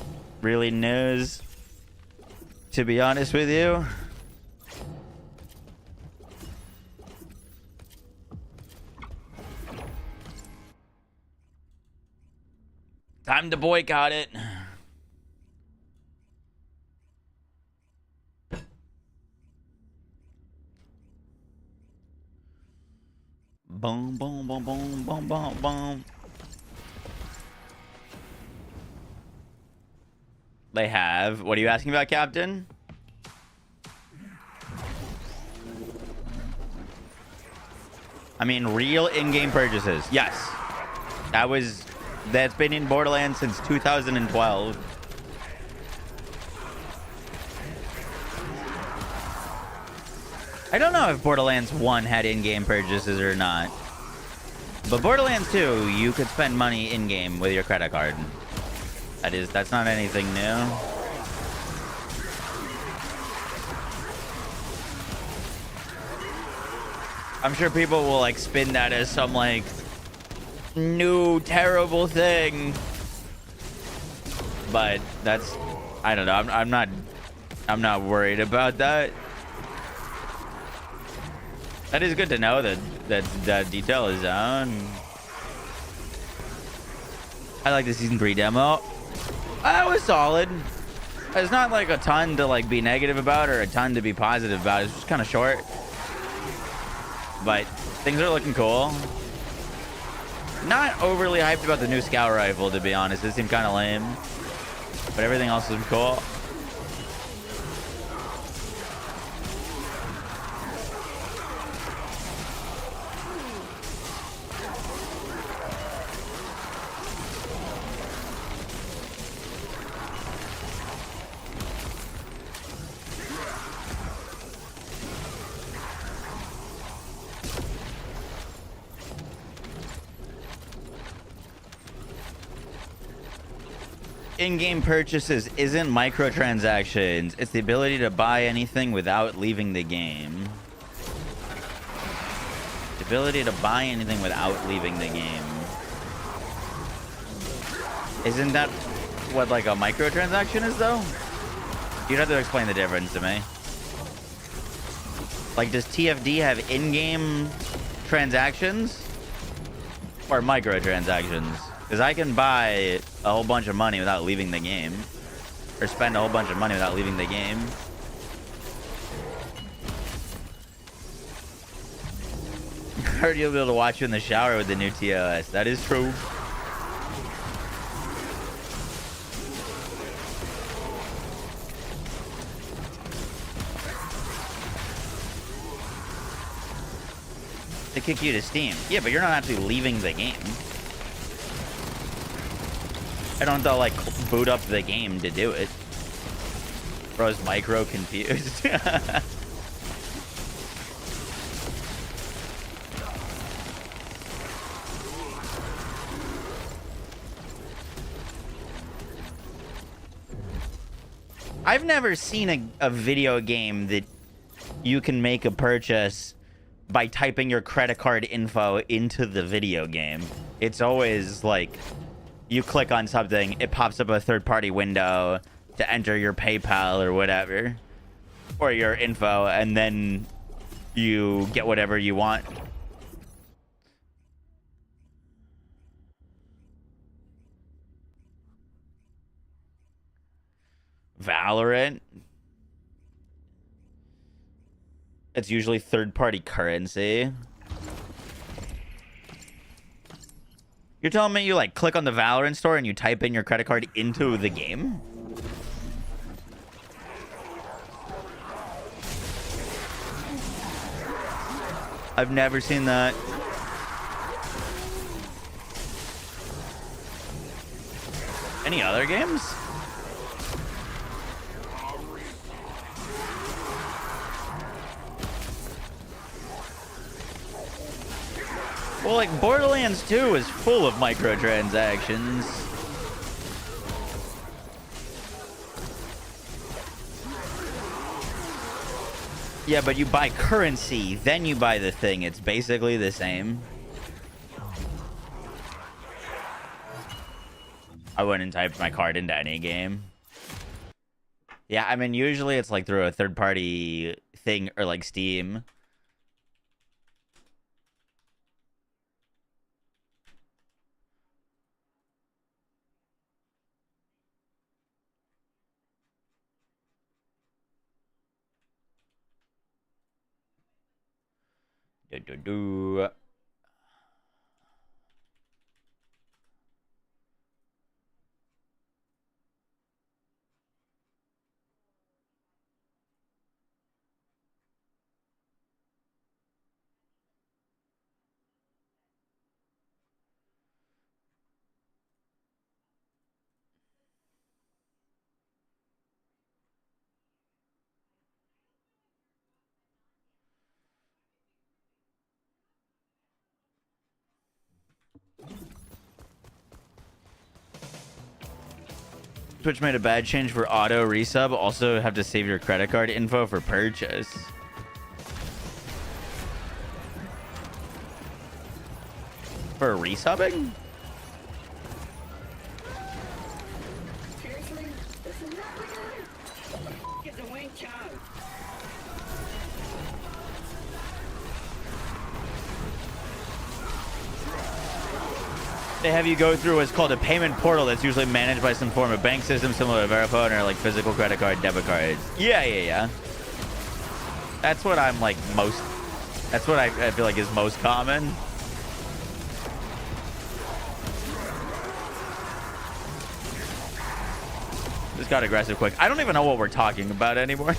really news, to be honest with you. Time to boycott it. Boom, boom, boom, boom, boom, boom, boom. They have. What are you asking about, Captain? I mean, real in-game purchases. Yes. That's been in Borderlands since 2012. I don't know if Borderlands 1 had in-game purchases or not. But Borderlands 2, you could spend money in-game with your credit card. That's not anything new. I'm sure people will like spin that as some like new terrible thing. But that's, I don't know. I'm not worried about that. That is good to know that detail is on. I like the season 3 demo. That was solid. It's not like a ton to like be negative about or a ton to be positive about. It's just kind of short. But things are looking cool. Not overly hyped about the new scout rifle, to be honest. It seemed kind of lame. But everything else is cool. In-game purchases isn't microtransactions. It's the ability to buy anything without leaving the game. The ability to buy anything without leaving the game. Isn't that what like a microtransaction is though? You'd have to explain the difference to me. Like, does TFD have in-game transactions or microtransactions? Because I can buy a whole bunch of money without leaving the game. Or spend a whole bunch of money without leaving the game. I heard you'll be able to watch you in the shower with the new TOS. That is true. They kick you to Steam. Yeah, but you're not actually leaving the game. I don't have to, like, boot up the game to do it. Bro's micro confused. I've never seen a video game that you can make a purchase by typing your credit card info into the video game. It's always, like, you click on something, it pops up a third-party window to enter your PayPal or whatever, or your info, and then you get whatever you want. Valorant. It's usually third-party currency. You're telling me you like click on the Valorant store and you type in your credit card into the game? I've never seen that. Any other games? Well, like Borderlands 2 is full of microtransactions. Yeah, but you buy currency, then you buy the thing. It's basically the same. I wouldn't type my card into any game. Yeah, I mean, usually it's like through a third-party thing or like Steam. Do. Twitch made a bad change for auto resub. Also have to save your credit card info for purchase. For resubbing? Seriously? This is not what it's a wing chun. They have you go through what's called a payment portal that's usually managed by some form of bank system similar to Verifone or like physical credit card, debit cards. Yeah. That's what I'm like most... That's what I feel like is most common. Just got aggressive quick. I don't even know what we're talking about anymore.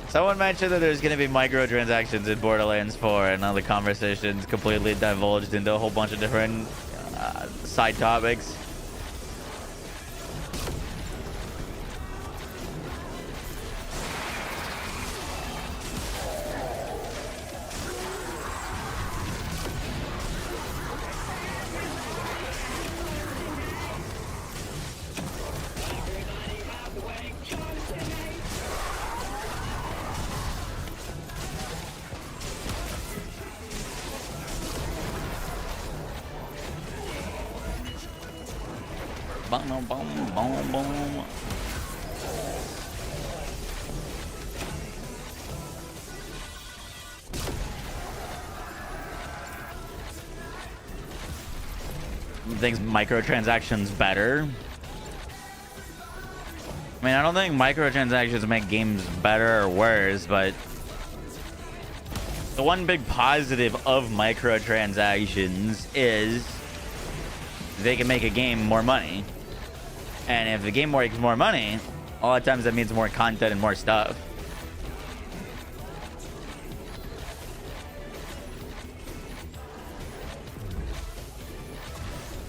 Someone mentioned that there's going to be microtransactions in Borderlands 4, and now the conversation's completely divulged into a whole bunch of different side topics. Boom, boom, boom, boom. Thinks microtransactions better. I mean, I don't think microtransactions make games better or worse, but the one big positive of microtransactions is they can make a game more money. And if the game makes more money, a lot of times that means more content and more stuff.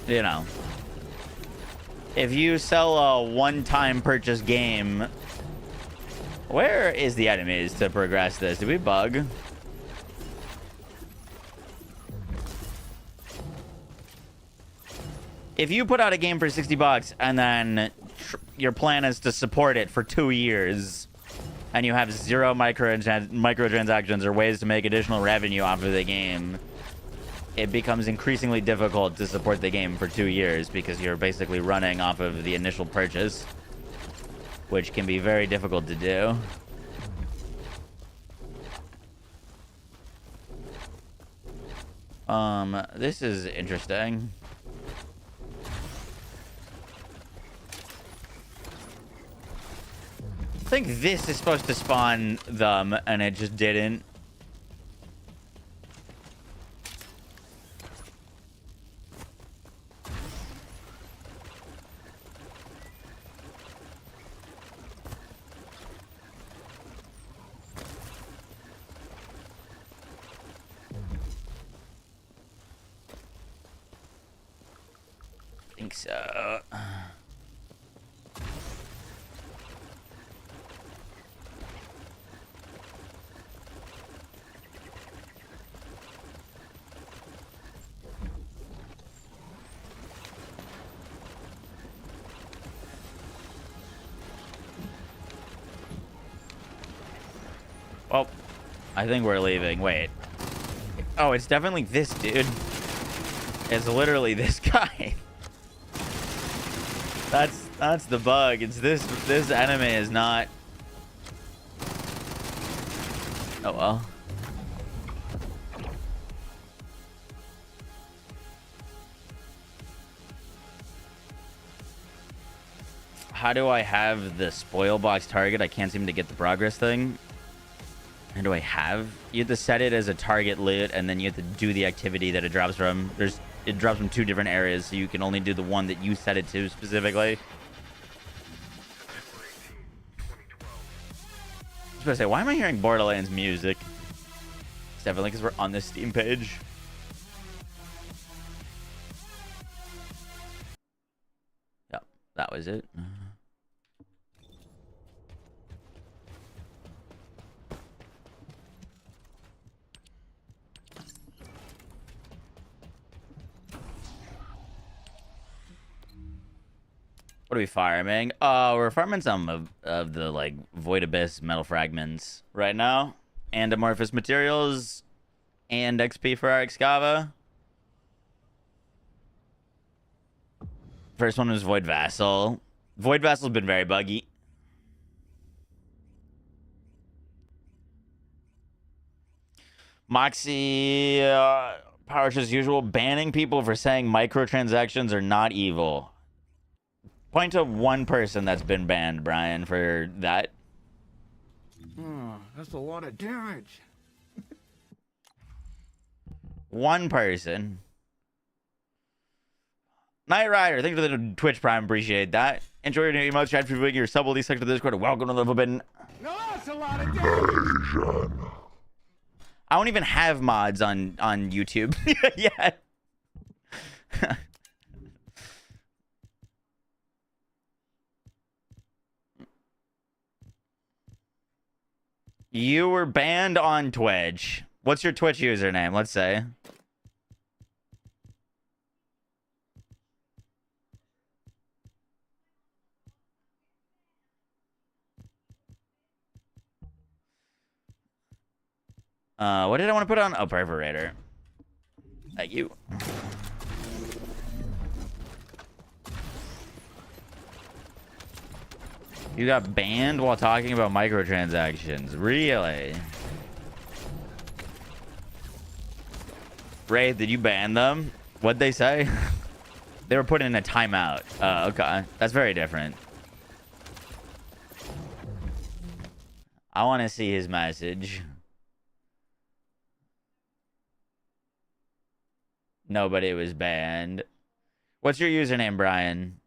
You know, if you sell a one-time purchase game, where is the enemies to progress this? Did we bug? If you put out a game for 60 bucks and then your plan is to support it for 2 years and you have zero microtransactions or ways to make additional revenue off of the game, it becomes increasingly difficult to support the game for 2 years because you're basically running off of the initial purchase, which can be very difficult to do. This is interesting. I think this is supposed to spawn them, and it just didn't. think so. Well, I think we're leaving. Wait. Oh, it's definitely this dude. It's literally this guy. That's the bug. It's this enemy is not. Oh well. How do I have the spoil box target? I can't seem to get the progress thing. And do I have? You have to set it as a target loot, and then you have to do the activity that it drops from. It drops from 2 different areas, so you can only do the one that you set it to specifically. I was about to say, why am I hearing Borderlands music? It's definitely because we're on this Steam page. Yep, that was it. What are we farming? We're farming some of the, like, Void Abyss metal fragments right now. And amorphous materials. And XP for our Excava. First one was Void Vassal. Void Vassal's been very buggy. Moxie, Powers as usual, banning people for saying microtransactions are not evil. Point to one person that's been banned, Brian, for that. Oh, that's a lot of damage. One person. Knight Rider, thank you for the Twitch Prime, appreciate that. Enjoy your new emotes, chat for your sub will to the Discord. Welcome to the Forbidden. No, that's a lot of damage. I don't even have mods on YouTube yet. You were banned on Twitch. What's your Twitch username? Let's say. What did I want to put on? Oh, Perforator. Thank you. You got banned while talking about microtransactions. Really? Ray, did you ban them? What'd they say? They were put in a timeout. Okay. That's very different. I want to see his message. Nobody was banned. What's your username, Brian?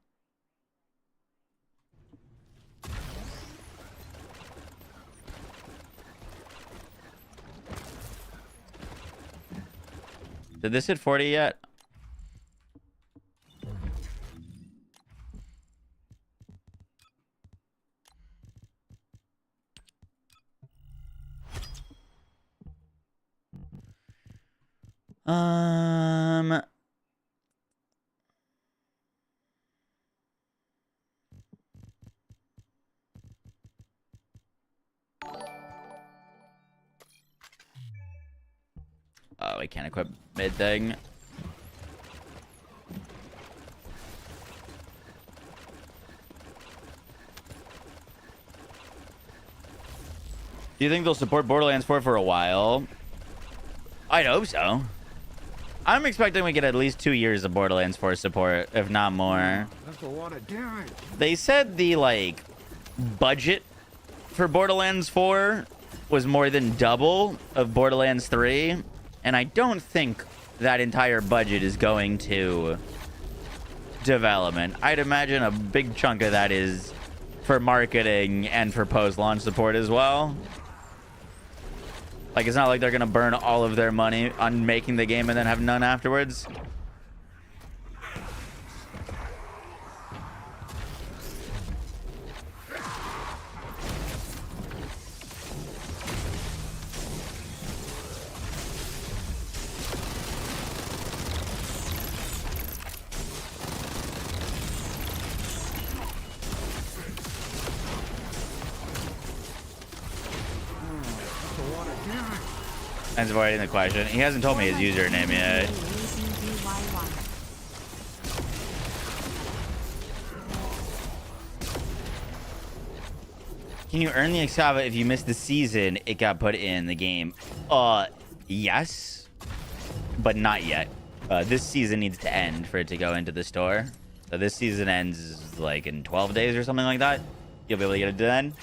Did this hit 40 yet? Oh, we can't equip mid thing. Do you think they'll support Borderlands 4 for a while? I'd hope so. I'm expecting we get at least 2 years of Borderlands 4 support, if not more. That's a lot of damage. They said the, like, budget for Borderlands 4 was more than double of Borderlands 3. And I don't think that entire budget is going to development. I'd imagine a big chunk of that is for marketing and for post-launch support as well. Like, it's not like they're going to burn all of their money on making the game and then have none afterwards. Thanks for avoiding the question. He hasn't told me his username yet. Can you earn the Excava if you missed the season it got put in the game? Yes, but not yet. This season needs to end for it to go into the store. So this season ends like in 12 days or something like that. You'll be able to get it then.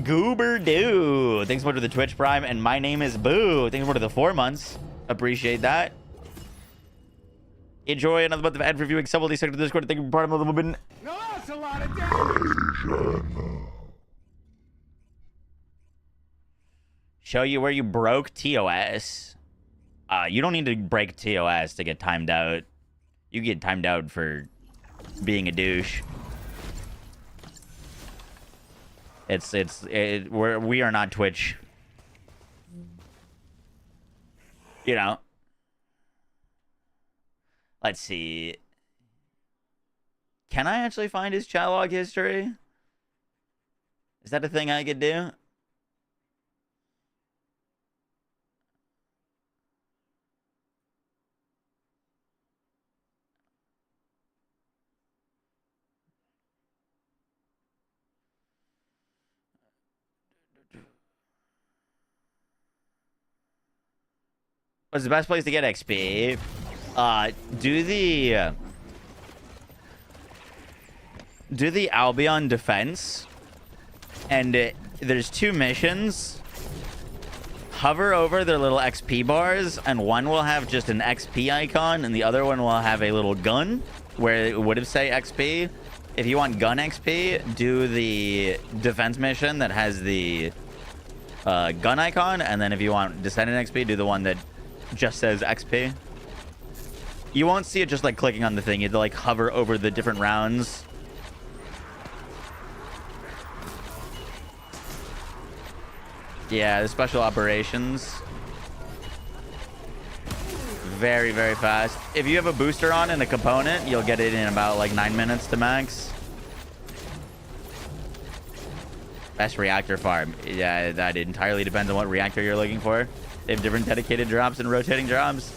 Goober Doo. Thanks so much for the Twitch Prime. And my name is Boo. Thanks so much for the 4 months. Appreciate that. Enjoy another month of ad reviewing. Several days to the Discord. Thank you for part of the little bit. No, that's a lot of damage. Show you where you broke TOS. You don't need to break TOS to get timed out. You get timed out for being a douche. We are not Twitch. You know. Let's see. Can I actually find his chat log history? Is that a thing I could do? What's the best place to get XP? Do the Albion defense, and there's 2 missions. Hover over their little XP bars, and one will have just an XP icon, and the other one will have a little gun where it would have say XP. If you want gun XP, do the defense mission that has the gun icon, and then if you want Descendant XP, do the one that just says XP. You won't see it just like clicking on the thing. You have to like hover over the different rounds. Yeah, the special operations. Very, very fast. If you have a booster on and a component, you'll get it in about like 9 minutes to max. Best reactor farm. Yeah, that entirely depends on what reactor you're looking for. They have different dedicated drops and rotating drops.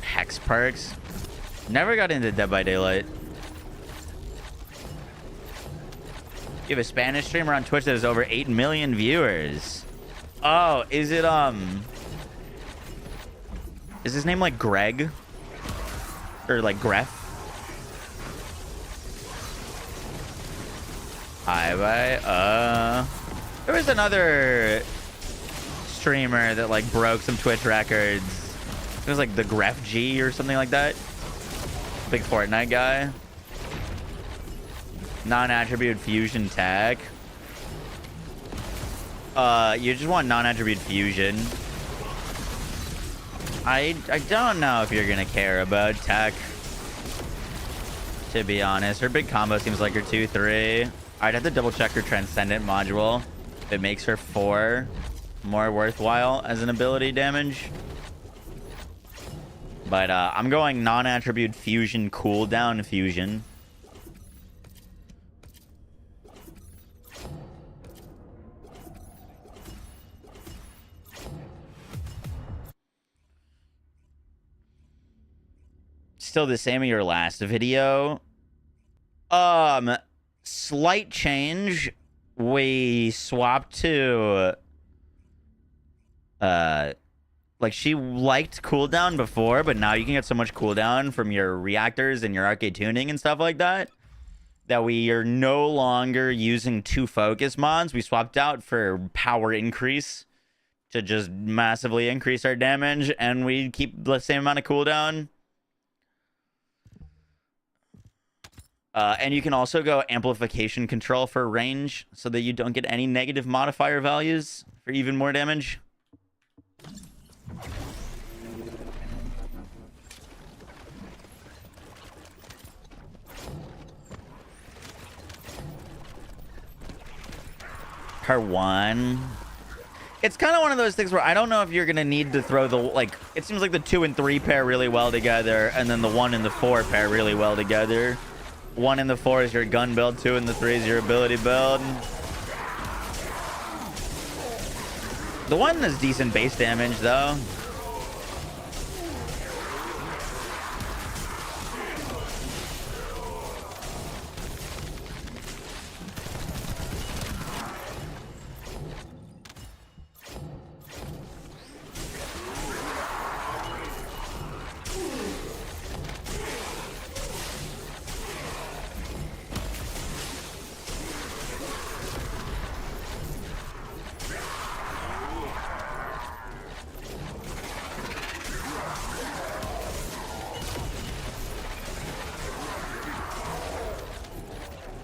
Hex perks. Never got into Dead by Daylight. You have a Spanish streamer on Twitch that has over 8 million viewers. Oh, is it, is his name like Greg? Or like Gref? There was another streamer that like broke some Twitch records. It was like the Gref G or something like that. Big Fortnite guy. Non-attribute fusion tech. You just want non-attribute fusion. I don't know if you're gonna care about tech, to be honest. Her big combo seems like her 2-3. I'd have to double check her Transcendent module. It makes her 4 more worthwhile as an ability damage. But I'm going non-attribute fusion cooldown fusion. Still the same as your last video. Slight change. We swapped to like, she liked cooldown before, but now you can get so much cooldown from your reactors and your arcade tuning and stuff like that, that we are no longer using 2 focus mods. We swapped out for power increase to just massively increase our damage, and we keep the same amount of cooldown. And you can also go amplification control for range so that you don't get any negative modifier values for even more damage. Her one. It's kind of one of those things where I don't know if you're gonna need to throw the like. It seems like the 2 and 3 pair really well together, and then the 1 and the 4 pair really well together. 1 and the 4 is your gun build. 2 and the 3 is your ability build. The 1 is decent base damage though.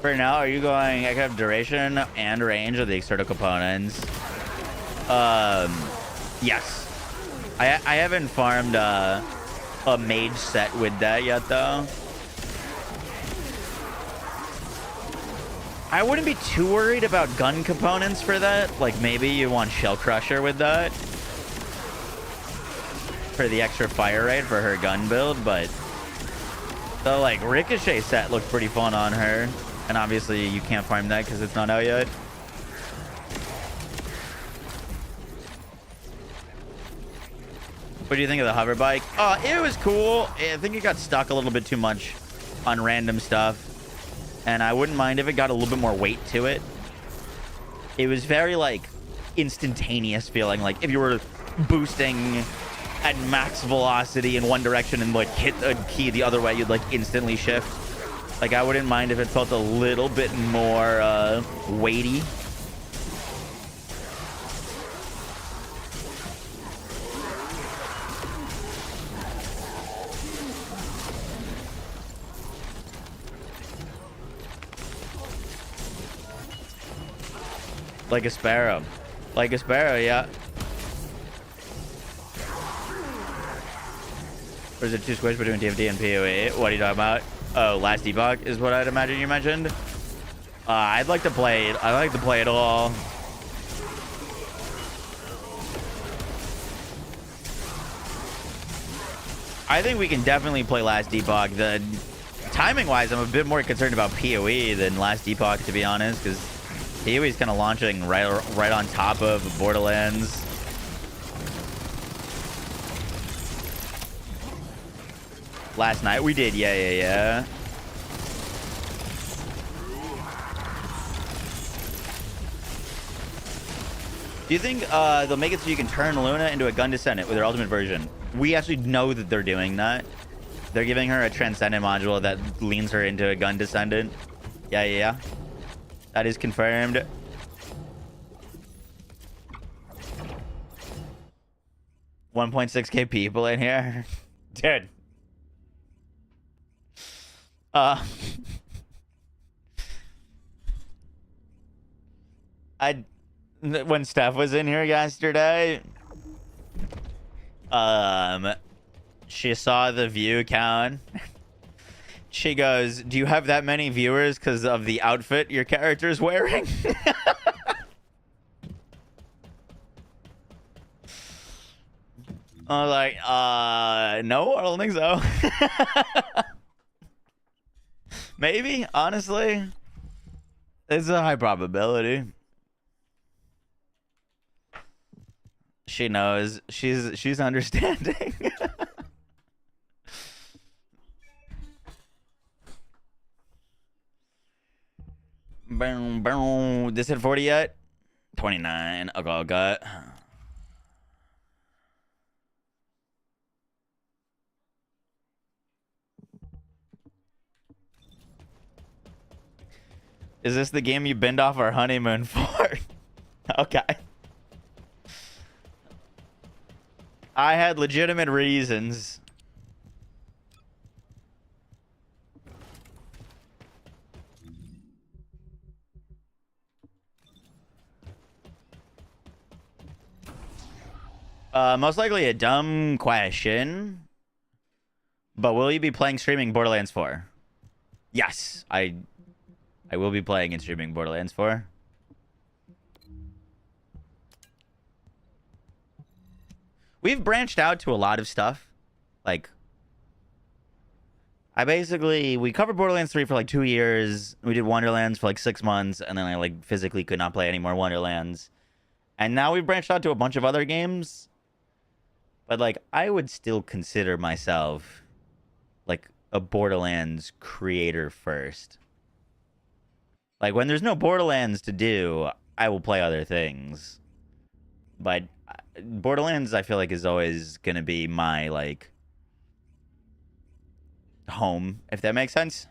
For now, are you going? I have duration and range of the external components. Yes. I haven't farmed a mage set with that yet, though. I wouldn't be too worried about gun components for that. Like maybe you want Shell Crusher with that for the extra fire rate for her gun build, but the like Ricochet set looked pretty fun on her. And obviously you can't farm that because it's not out yet. What do you think of the hover bike? It was cool. I think it got stuck a little bit too much on random stuff. And I wouldn't mind if it got a little bit more weight to it. It was very like instantaneous feeling. Like if you were boosting at max velocity in one direction and like hit a key the other way, you'd like instantly shift. Like, I wouldn't mind if it felt a little bit more weighty. Like a sparrow. Like a sparrow, yeah. Or is it too squished between TFT and PoE? What are you talking about? Oh, last debug is what I'd imagine you mentioned. I'd like to play it. I like to play it all. I think we can definitely play last debug. The timing-wise, I'm a bit more concerned about PoE than last debug, to be honest, because PoE is kind of launching right on top of Borderlands. Last night we did, yeah. Do you think they'll make it so you can turn Luna into a gun Descendant with their ultimate version? We actually know that they're doing that. They're giving her a Transcendent module that leans her into a gun Descendant. Yeah. That is confirmed. $1.6K people in here. Dude. When Steph was in here yesterday, she saw the view count. She goes, "Do you have that many viewers because of the outfit your character's wearing?" I was like, no, I don't think so. Maybe, honestly. It's a high probability. She knows. She's understanding. Boom, boom. This hit 40 yet? 29. Okay. Is this the game you binned off our honeymoon for? Okay. I had legitimate reasons. Most likely a dumb question. But will you be playing streaming Borderlands 4? Yes, I will be playing and streaming Borderlands 4. we've branched out to a lot of stuff. Like, we covered Borderlands 3 for like 2 years. We did Wonderlands for like 6 months, and then I like physically could not play any more Wonderlands. And now we've branched out to a bunch of other games. But like, I would still consider myself like a Borderlands creator first. Like, when there's no Borderlands to do, I will play other things. But Borderlands, I feel like, is always going to be my, like, home, if that makes sense.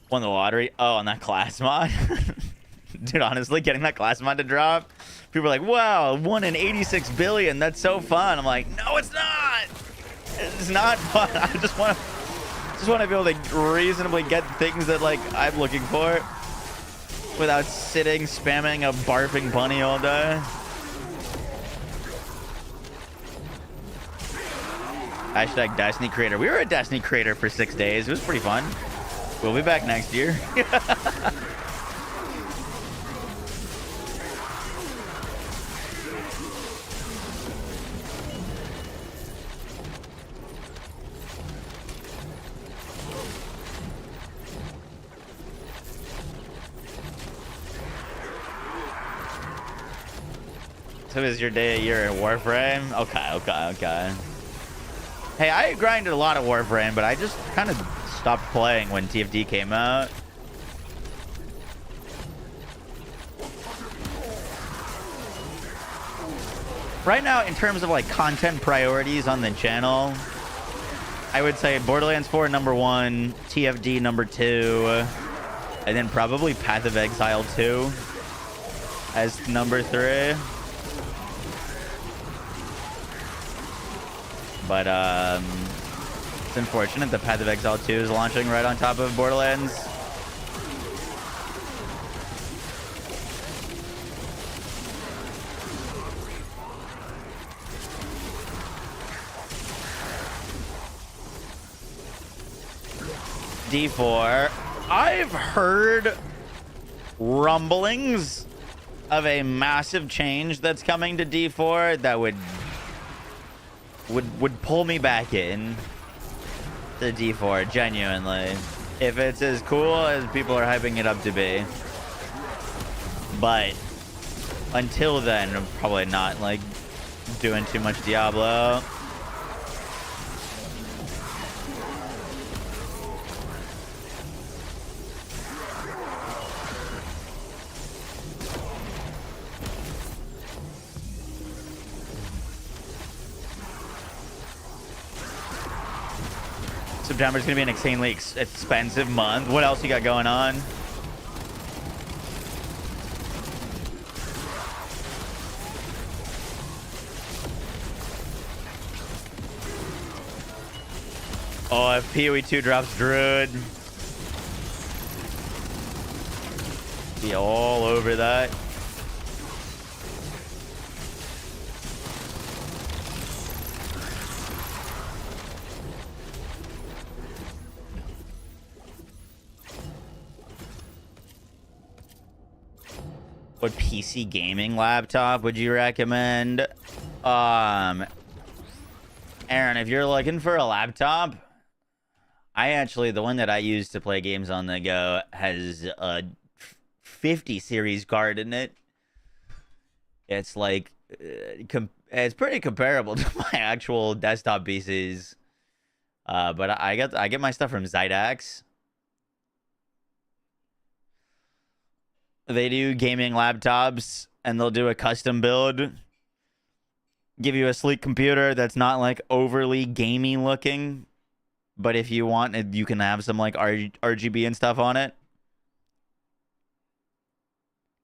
Won the lottery? Oh, on that class mod? Dude, honestly, getting that class mod to drop, people are like, wow, 1 in 86 billion. That's so fun. I'm like, no, it's not. It's not fun. I just want to be able to reasonably get things that, like, I'm looking for without sitting, spamming a barfing bunny all day. Hashtag Destiny creator. We were a Destiny creator for 6 days. It was pretty fun. We'll be back next year. So is your day a year in Warframe? Okay. Hey, I grinded a lot of Warframe, but I just kind of stopped playing when TFD came out. Right now, in terms of like content priorities on the channel, I would say Borderlands 4 number 1, TFD number 2, and then probably Path of Exile 2 as number 3. But it's unfortunate that Path of Exile 2 is launching right on top of Borderlands. D4. I've heard rumblings of a massive change that's coming to D4 that would pull me back in to D4, genuinely, if it's as cool as people are hyping it up to be. But until then, I'm probably not like doing too much Diablo. September's gonna be an insanely expensive month. What else you got going on? Oh, if PoE 2 drops Druid, be all over that. What PC gaming laptop would you recommend? Aaron, if you're looking for a laptop, the one that I use to play games on the go has a 50 series card in it. It's like, it's pretty comparable to my actual desktop PCs. But I get my stuff from Zydax. They do gaming laptops, and they'll do a custom build. Give you a sleek computer that's not like overly gamey looking, but if you want it, you can have some like RGB and stuff on it.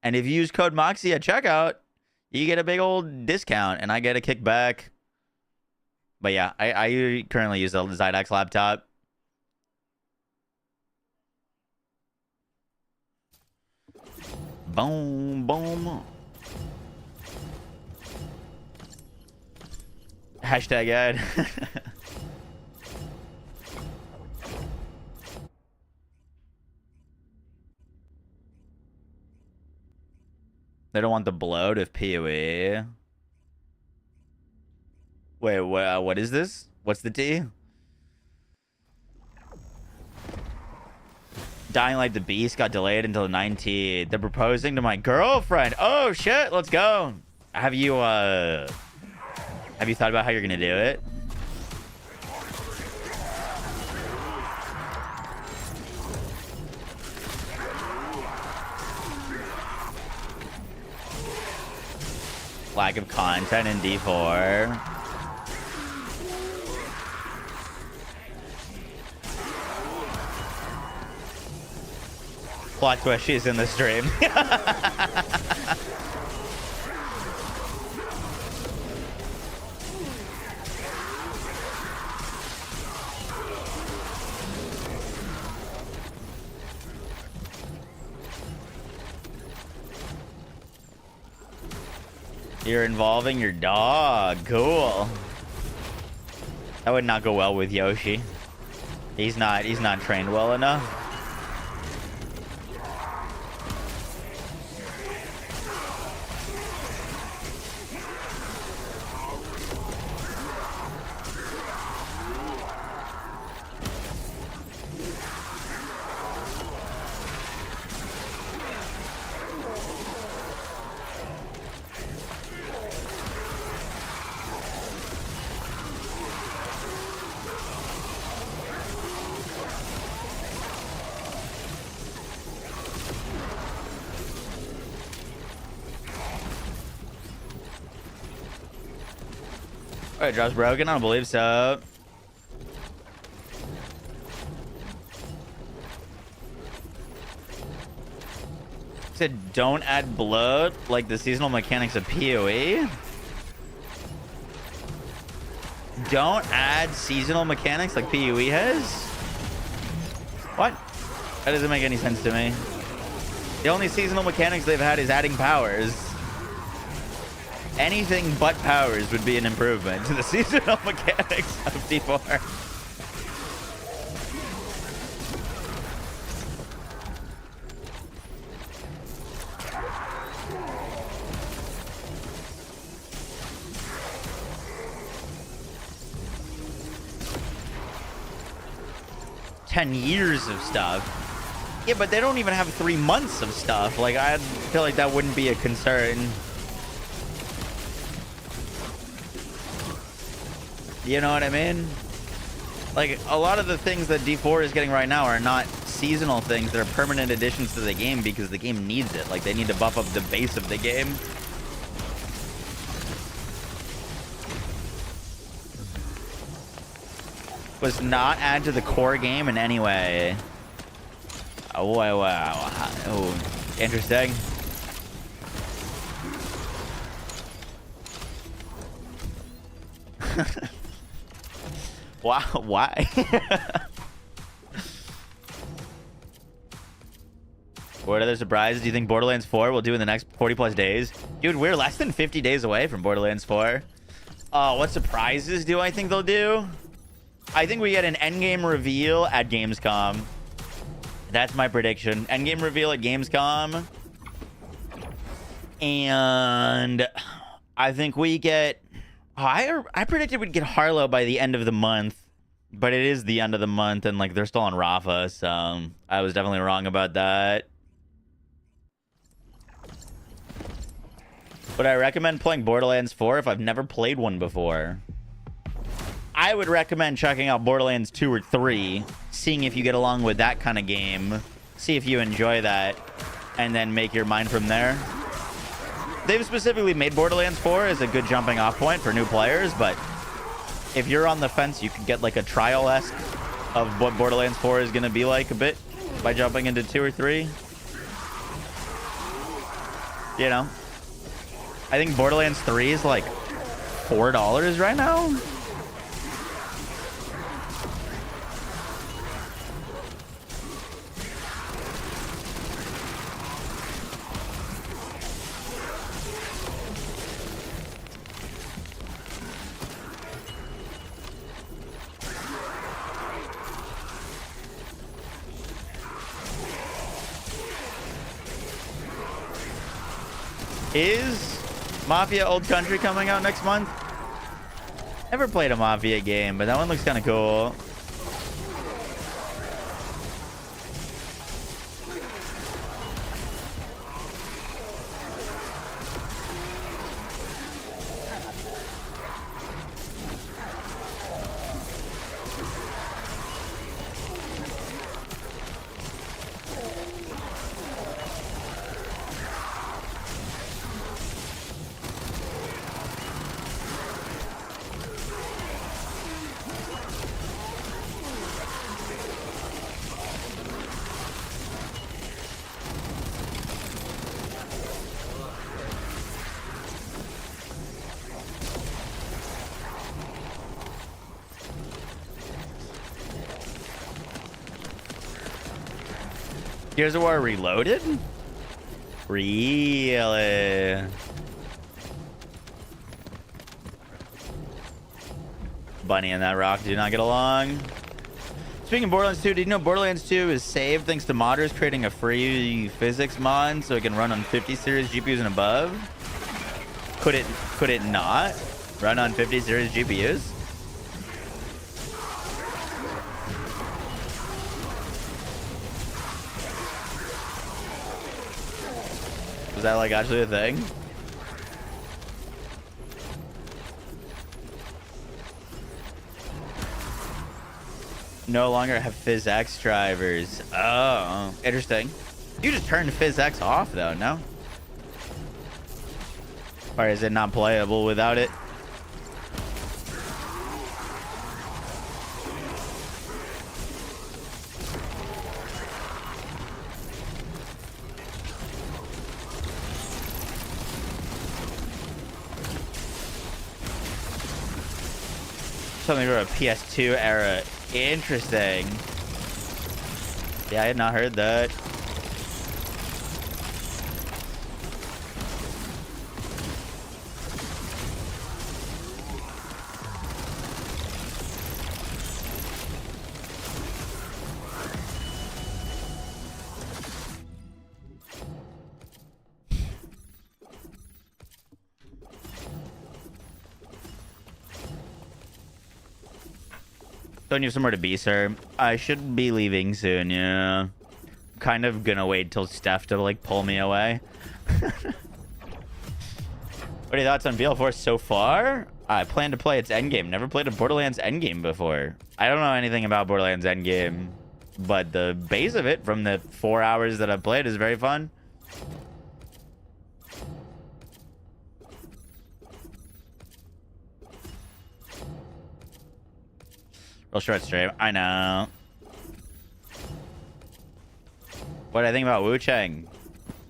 And if you use code Moxie at checkout, you get a big old discount, and I get a kickback. But yeah, I currently use a Zydax laptop. Boom, boom. Hashtag ad. They don't want the bloat of PoE. Wait, what is this? What's the T? Dying Light the Beast got delayed until the 19th. They're proposing to my girlfriend. Oh shit, let's go. Have you thought about how you're gonna do it? Lack of content in D4. Plot twist, she's in the stream. You're involving your dog. Cool. That would not go well with Yoshi. He's not trained well enough. Alright, drops broken? I don't believe so. Said don't add bloat like the seasonal mechanics of PoE. Don't add seasonal mechanics like PoE has? What? That doesn't make any sense to me. The only seasonal mechanics they've had is adding powers. Anything but powers would be an improvement to the seasonal mechanics of D4. $10 years of stuff. Yeah, but they don't even have 3 months of stuff. Like, I feel like that wouldn't be a concern. You know what I mean? Like, a lot of the things that D4 is getting right now are not seasonal things. They're permanent additions to the game because the game needs it. Like, they need to buff up the base of the game. Was not add to the core game in any way. Oh, wow. Oh, interesting. Wow, why? What other surprises do you think Borderlands 4 will do in the next 40 plus days? Dude, we're less than 50 days away from Borderlands 4. What surprises do I think they'll do? I think we get an endgame reveal at Gamescom. That's my prediction. Endgame reveal at Gamescom. And I think we get... I predicted we'd get Harlow by the end of the month, but it is the end of the month, and like they're still on Rafa, so I was definitely wrong about that. Would I recommend playing Borderlands 4 if I've never played one before? I would recommend checking out Borderlands 2 or 3, seeing if you get along with that kind of game, see if you enjoy that, and then make your mind from there. They've specifically made Borderlands 4 as a good jumping off point for new players, but if you're on the fence, you could get like a trial-esque of what Borderlands 4 is going to be like a bit by jumping into 2 or 3. You know? I think Borderlands 3 is like $4 right now. Is Mafia Old Country coming out next month? Never played a Mafia game, but that one looks kind of cool. Gears of War Reloaded? Really? Bunny and that rock do not get along. Speaking of Borderlands 2, did you know Borderlands 2 is saved thanks to modders creating a free physics mod so it can run on 50 series GPUs and above? Could it not run on 50 series GPUs? Was that like actually a thing? No longer have PhysX drivers. Oh, interesting. You just turned PhysX off though, no? Or is it not playable without it? Something for a PS2 era. Interesting. Yeah, I had not heard that. Don't you have somewhere to be, sir? I should be leaving soon, yeah. Kind of gonna wait till Steph to, like, pull me away. What are your thoughts on BL4 so far? I plan to play its endgame. Never played a Borderlands endgame before. I don't know anything about Borderlands endgame, but the base of it from the 4 hours that I've played is very fun. Real short stream. I know. What do I think about Wu Chang?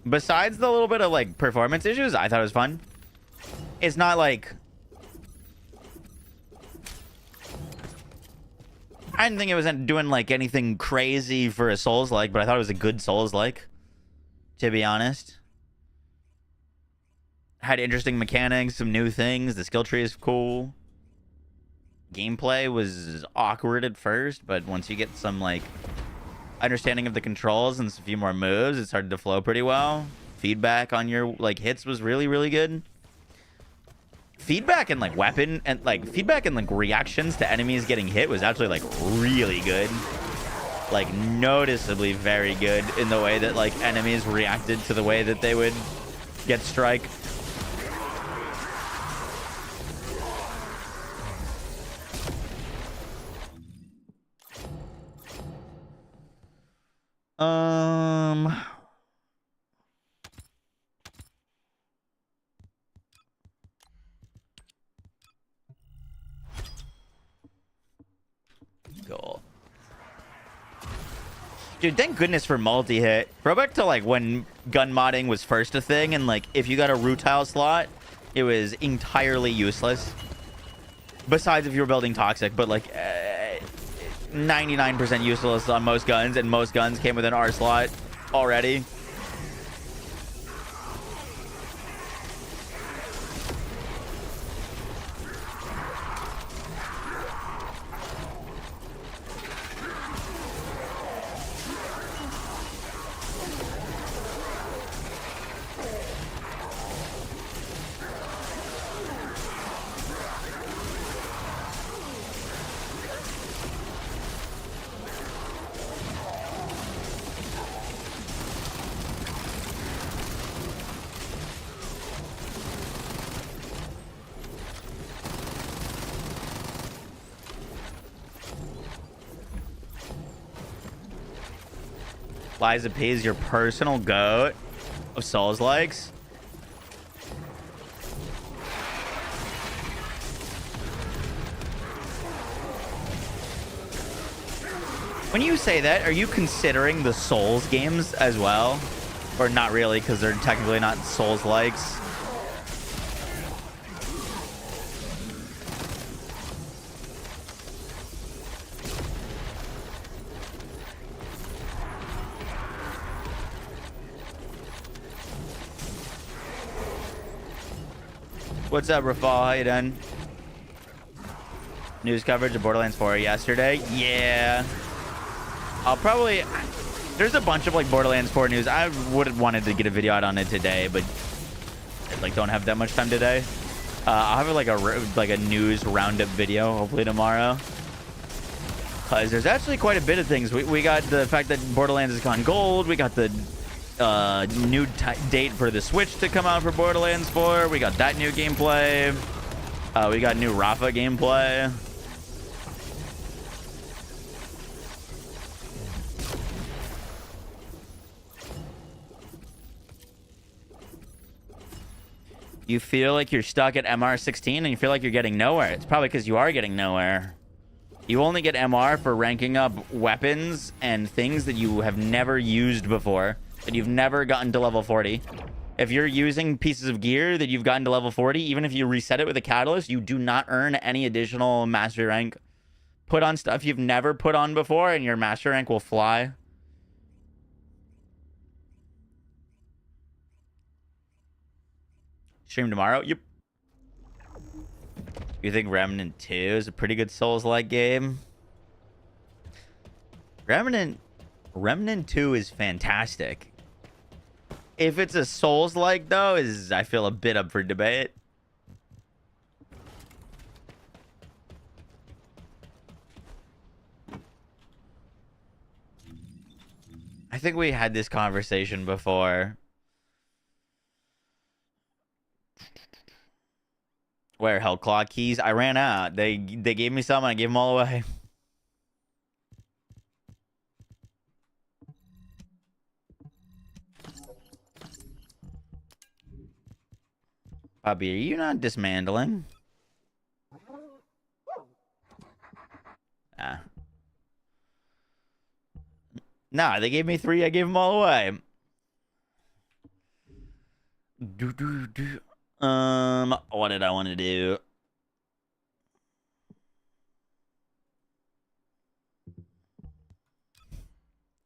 Besides the little bit of like performance issues, I thought it was fun. It's not like I didn't think it was doing like anything crazy for a Souls-like, but I thought it was a good Souls-like, to be honest. Had interesting mechanics, some new things. The skill tree is cool. Gameplay was awkward at first, but once you get some like understanding of the controls and a few more moves, it started to flow pretty well. Feedback on your like hits was really, really good. Feedback and like weapon and like feedback and like reactions to enemies getting hit was actually like really good. Like noticeably very good in the way that like enemies reacted to the way that they would get strike. Cool. Dude, thank goodness for multi-hit. Throwback to like when gun modding was first a thing, and like if you got a rutile slot, it was entirely useless. Besides if you were building toxic, but like 99% useless on most guns, and most guns came with an R slot already. Liza P is your personal goat of Souls likes. When you say that, are you considering the Souls games as well? Or not really, because they're technically not Souls likes? What's up, Rafal? How you doing? News coverage of Borderlands 4 yesterday. Yeah. I'll probably... There's a bunch of like Borderlands 4 news. I would have wanted to get a video out on it today, but I like don't have that much time today. I'll have like a news roundup video hopefully tomorrow. Cause there's actually quite a bit of things. We got the fact that Borderlands has gone gold. We got the new date for the Switch to come out for Borderlands 4. We got that new gameplay. We got new Rafa gameplay. You feel like you're stuck at MR16 and you feel like you're getting nowhere. It's probably because you are getting nowhere. You only get MR for ranking up weapons and things that you have never used before, that you've never gotten to level 40. If you're using pieces of gear that you've gotten to level 40, even if you reset it with a catalyst, you do not earn any additional mastery rank. Put on stuff you've never put on before and your mastery rank will fly. Stream tomorrow? Yep. You think Remnant 2 is a pretty good Souls-like game? Remnant 2 is fantastic. If it's a Souls-like, though, I feel a bit up for debate. I think we had this conversation before. Where Hellclaw keys? I ran out. They gave me some and I gave them all away. Bobby, are you not dismantling? Ah. Nah, they gave me 3. I gave them all away. What did I want to do?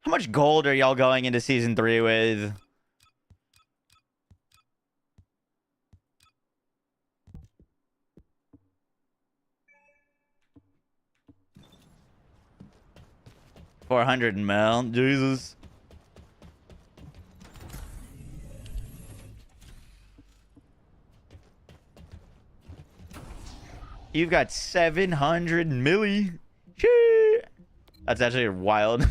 How much gold are y'all going into season 3 with? $400 mil. Jesus. You've got 700 milli. Shit. That's actually wild.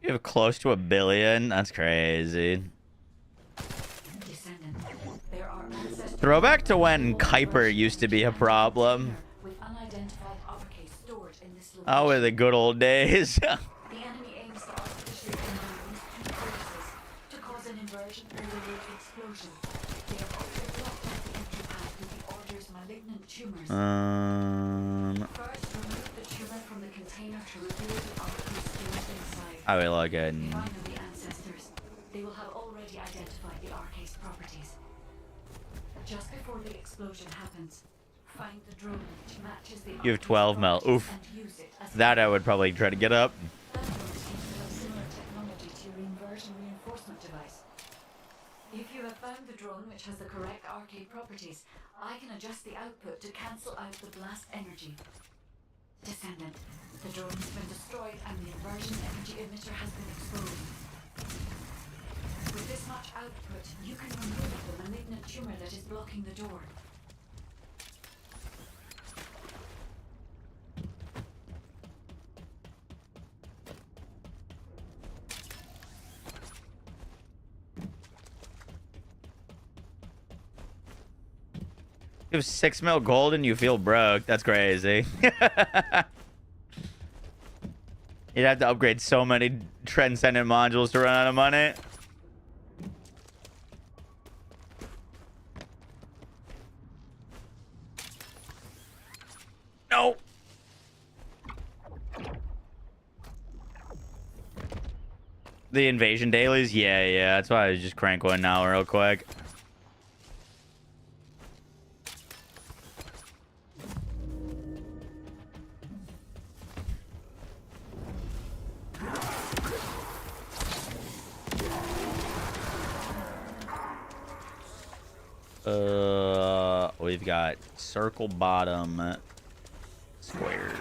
You have close to 1 billion. That's crazy. Descendant. There are ancestors Throwback to when Kuiper used to be a problem. with unidentified uppercase stored in this location. Oh, in the good old days. The enemy aims to artificially combine these two forces to cause an inversion or relate explosion. They have also blocked out the entry path with the Order's malignant tumors. First, remove the tumor from the container to reveal the uppercase stored inside. I will look at. Finally, ancestors. They will have already identified the arcase properties. Just before the explosion happens, find the drone which matches the You have arcase 12 mil. properties Oof. and use it as That I would probably try to get up. that drone seems to have similar technology to your inversion reinforcement device. If you have found the drone which has the correct arcade properties, I can adjust the output to cancel out the blast energy. Descendant, the drone has been destroyed and the inversion energy emitter has been exposed. With this much output, you can remove the malignant tumor that is blocking the door. You have 6 mil gold and you feel broke. That's crazy. You'd have to upgrade so many Transcendent modules to run out of money. No. The invasion dailies? Yeah. That's why I just crank one now real quick. We've got circle bottom, square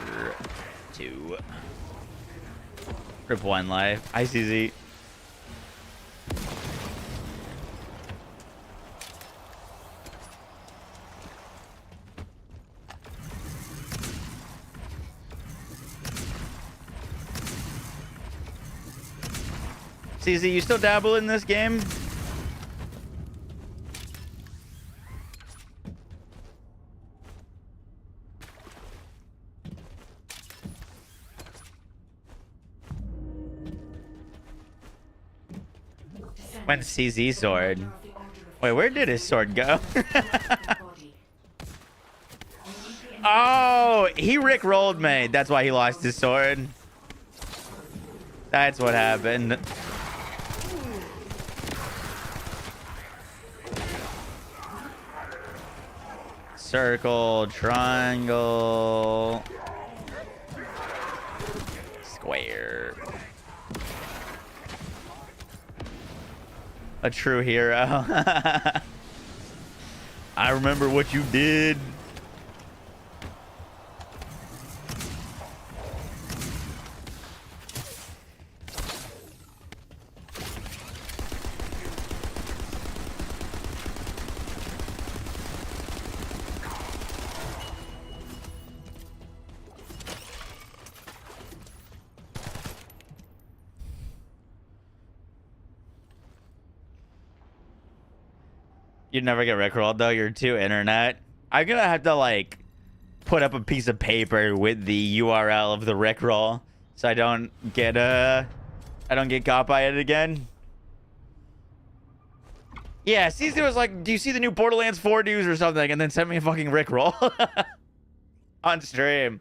2, grip 1 life, ICZ. CZ, you still dabble in this game? Went CZ sword. Wait, where did his sword go? Oh, he rickrolled me. That's why he lost his sword. That's what happened. Circle, triangle, square. A true hero. I remember what you did. You'd never get rickrolled though. You're too internet. I'm gonna have to like put up a piece of paper with the URL of the rickroll so I don't get caught by it again. Yeah, CZ was like, "Do you see the new Borderlands 4 news or something?" And then sent me a fucking rickroll on stream.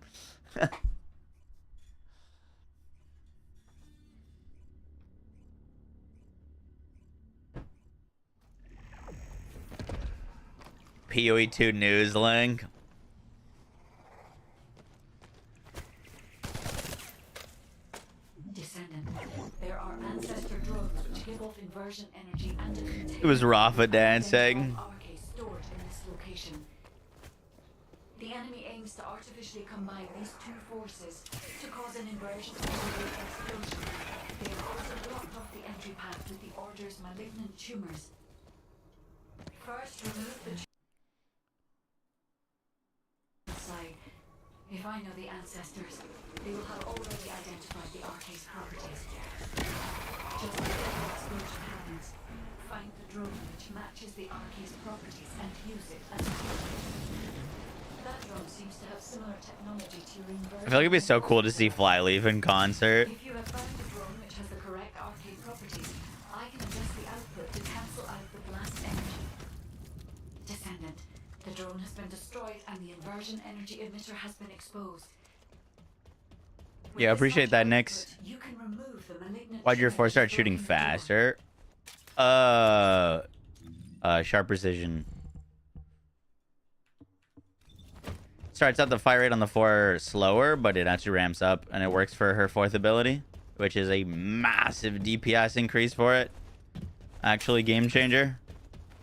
PoE2 news link. Descendant, there are ancestor drones which give off inversion energy and a container. It was Rafa dancing. RK stored in this location. The enemy aims to artificially combine these two forces to cause an inversion and explosion. They have also blocked off the entry path with the Order's malignant tumors. First, remove the side. If I know the ancestors, they will have already identified the RK's properties. Just as the explosion happens, find the drone which matches the RK's properties and use it as a target. That drone seems to have similar technology to your inversion. I feel like it'd be so cool to see Flyleaf in concert. If you have found a drone which has the correct RK properties, I can adjust the output to cancel out the blast energy. Descendant, the drone has been destroyed and the inversion energy emitter has been exposed. With Yeah, I this appreciate much that, Nix. output, you can remove the malignant Why'd your tumor force start that is shooting blocking the door. faster? Sharp precision. Starts out the fire rate on the 4 slower, but it actually ramps up, and it works for her 4th ability, which is a massive DPS increase for it. Actually, game changer.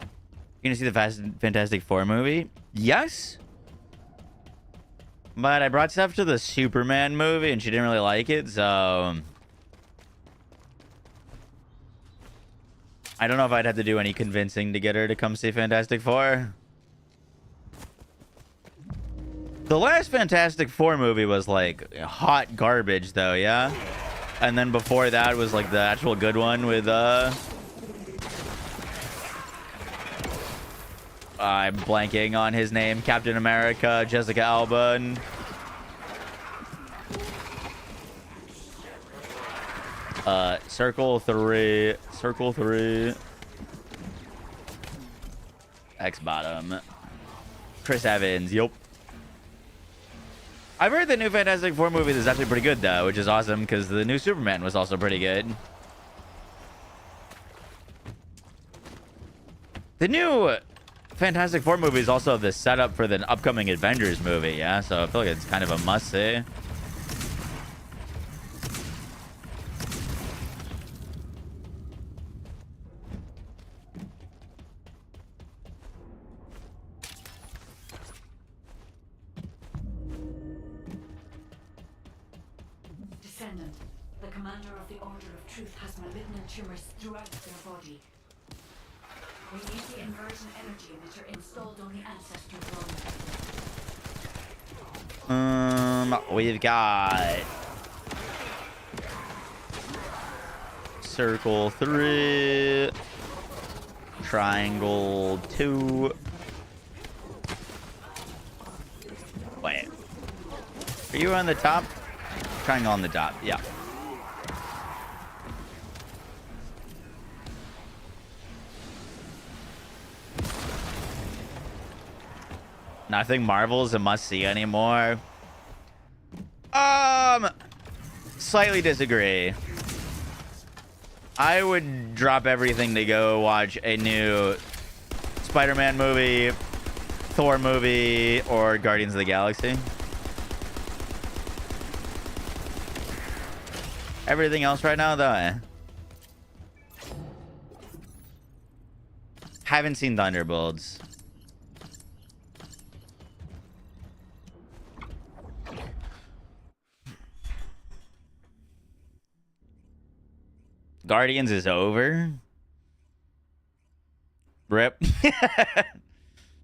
You gonna see the Fantastic Four movie? Yes. But I brought stuff to the Superman movie and she didn't really like it, so I don't know if I'd have to do any convincing to get her to come see Fantastic Four. The last Fantastic Four movie was like hot garbage though, yeah? And then before that was like the actual good one with I'm blanking on his name. Captain America, Jessica Alba, and Circle 3. X bottom. Chris Evans, yup. I've heard the new Fantastic Four movie is actually pretty good though, which is awesome because the new Superman was also pretty good. The new Fantastic Four movie is also the setup for the upcoming Avengers movie, yeah? So I feel like it's kind of a must-see. Descendant, the commander of the Order of Truth has malignant tumors throughout their body. We need the inversion energy emitter installed on the ancestor's bone. We've got Circle 3, Triangle 2. Wait. Are you on the top? Triangle on the top, yeah. Nothing Marvel's a must-see anymore. Slightly disagree. I would drop everything to go watch a new Spider-Man movie, Thor movie, or Guardians of the Galaxy. Everything else right now, though, haven't seen Thunderbolts. Guardians is over. Rip.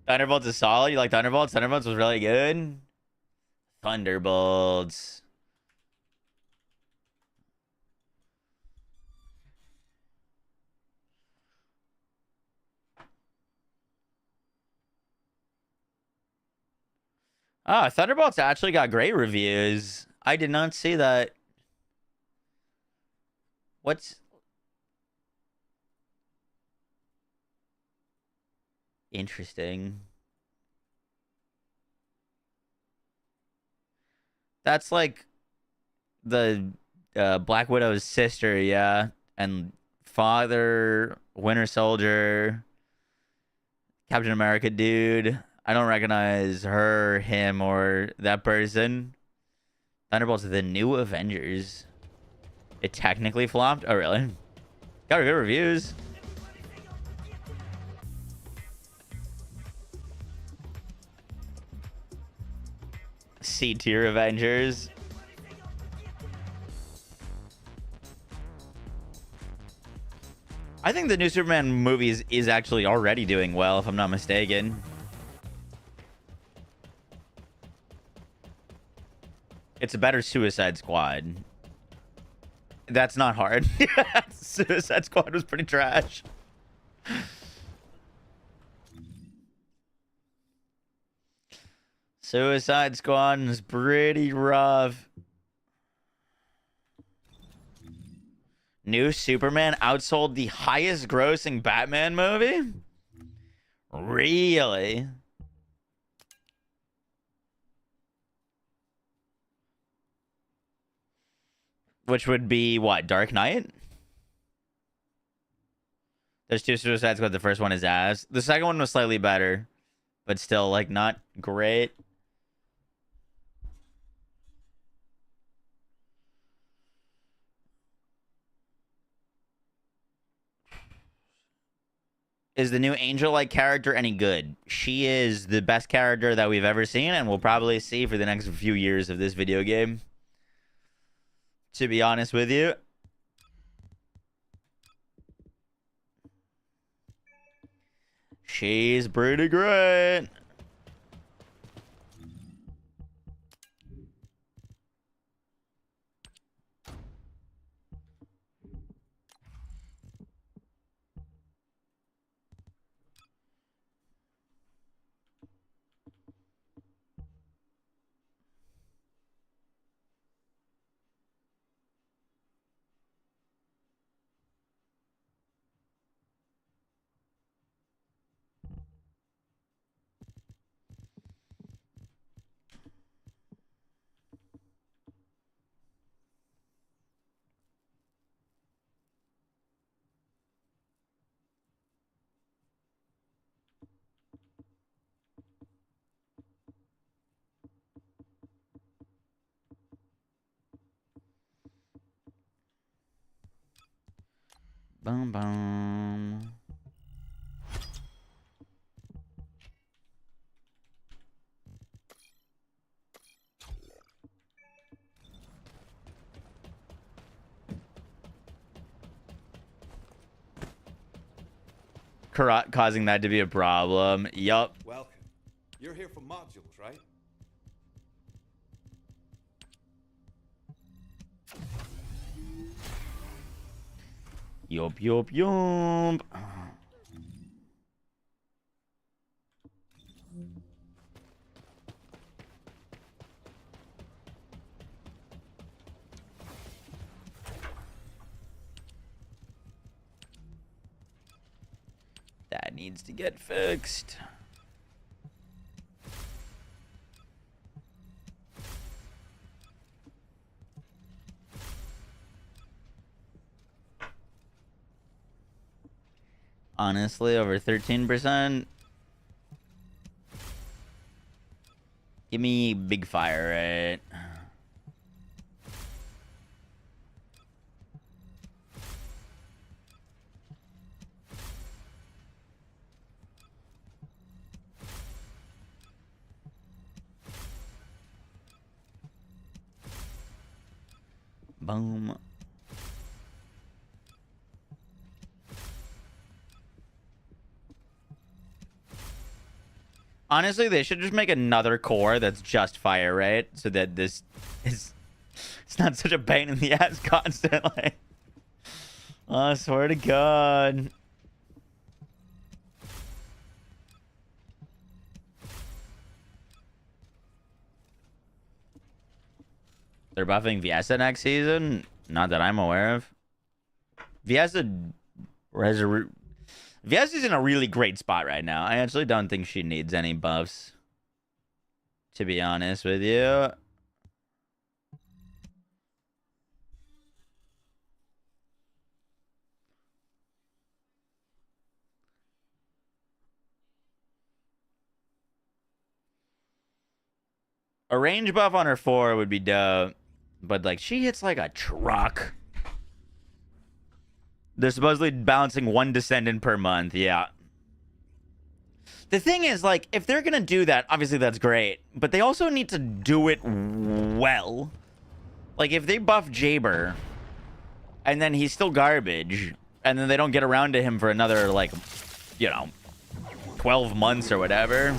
Thunderbolts is solid. You like Thunderbolts? Thunderbolts was really good. Thunderbolts. Ah, Thunderbolts actually got great reviews. I did not see that. What's interesting? That's like the Black Widow's sister, yeah, and father, Winter Soldier, Captain America dude. I don't recognize her, him, or that person. Thunderbolts are the new Avengers. It technically flopped? Oh, really? Got good reviews. C-tier Avengers. I think the new Superman movie is actually already doing well, if I'm not mistaken. It's a better Suicide Squad. That's not hard. Suicide Squad was pretty trash. Suicide Squad is pretty rough. New Superman outsold the highest grossing Batman movie? Really? Which would be what? Dark Knight? There's two Suicide Squad. The first one is ass. The second one was slightly better, but still, like, not great. Is the new Angel-like character any good? She is the best character that we've ever seen and we'll probably see for the next few years of this video game. To be honest with you. She's pretty great. Boom, boom. Causing that to be a problem. Yup. Welcome. You're here for modules, right? Yup, yup, yup. That needs to get fixed. Honestly, over 13%. Give me big fire, right? Boom. Honestly, they should just make another core that's just fire rate, so that this is it's not such a pain in the ass constantly. I swear to God. They're buffing Viesa next season? Not that I'm aware of. Viesta's in a really great spot right now. I actually don't think she needs any buffs, to be honest with you. A range buff on her 4 would be dope. But, like, she hits like a truck. They're supposedly balancing 1 Descendant per month. Yeah. The thing is, like, if they're going to do that, obviously that's great. But they also need to do it well. Like, if they buff Jayber, and then he's still garbage, and then they don't get around to him for another, like, you know, 12 months or whatever.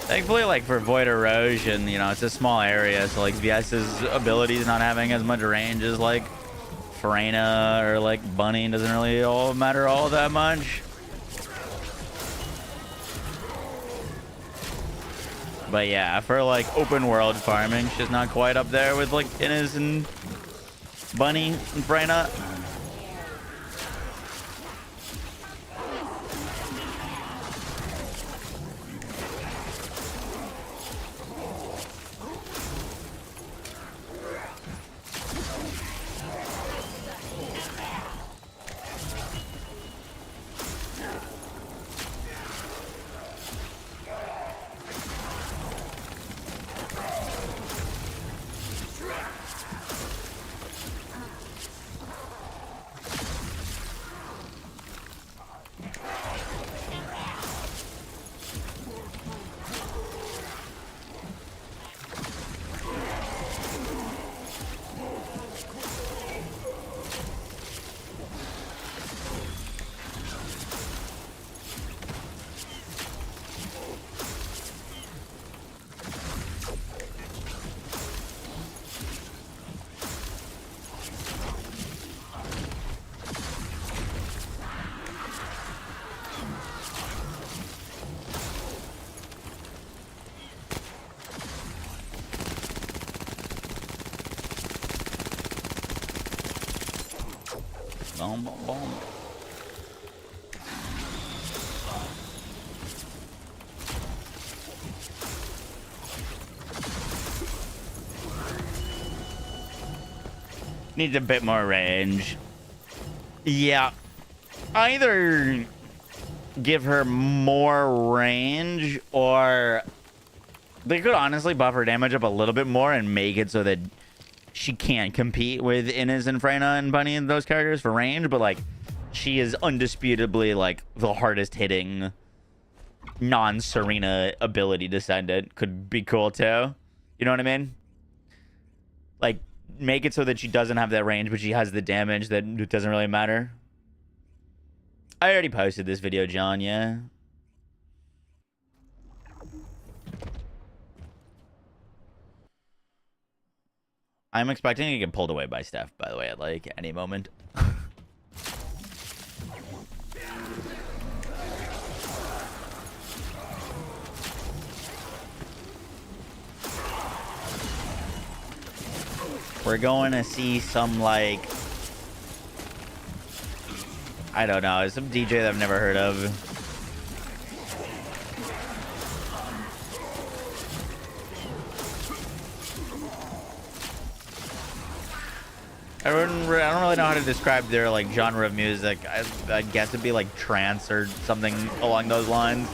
Thankfully, like for Void Erosion, you know, it's a small area, so like VS's abilities not having as much range as like Freyna or like Bunny doesn't really all matter all that much. But yeah, for like open world farming, she's not quite up there with like Inez and Bunny and Freyna. Boom, boom, boom. Needs a bit more range. Yeah. Either give her more range or they could honestly buff her damage up a little bit more and make it so that she can't compete with Inez and Freyna and Bunny and those characters for range, but like she is undisputably like the hardest hitting non-Serena ability Descendant. Could be cool too. You know what I mean? Like make it so that she doesn't have that range, but she has the damage that it doesn't really matter. I already posted this video, John, yeah. I'm expecting to get pulled away by Steph, by the way, at like any moment. We're going to see some like, I don't know, some DJ that I've never heard of. I don't really know how to describe their like genre of music. I guess it'd be like trance or something along those lines.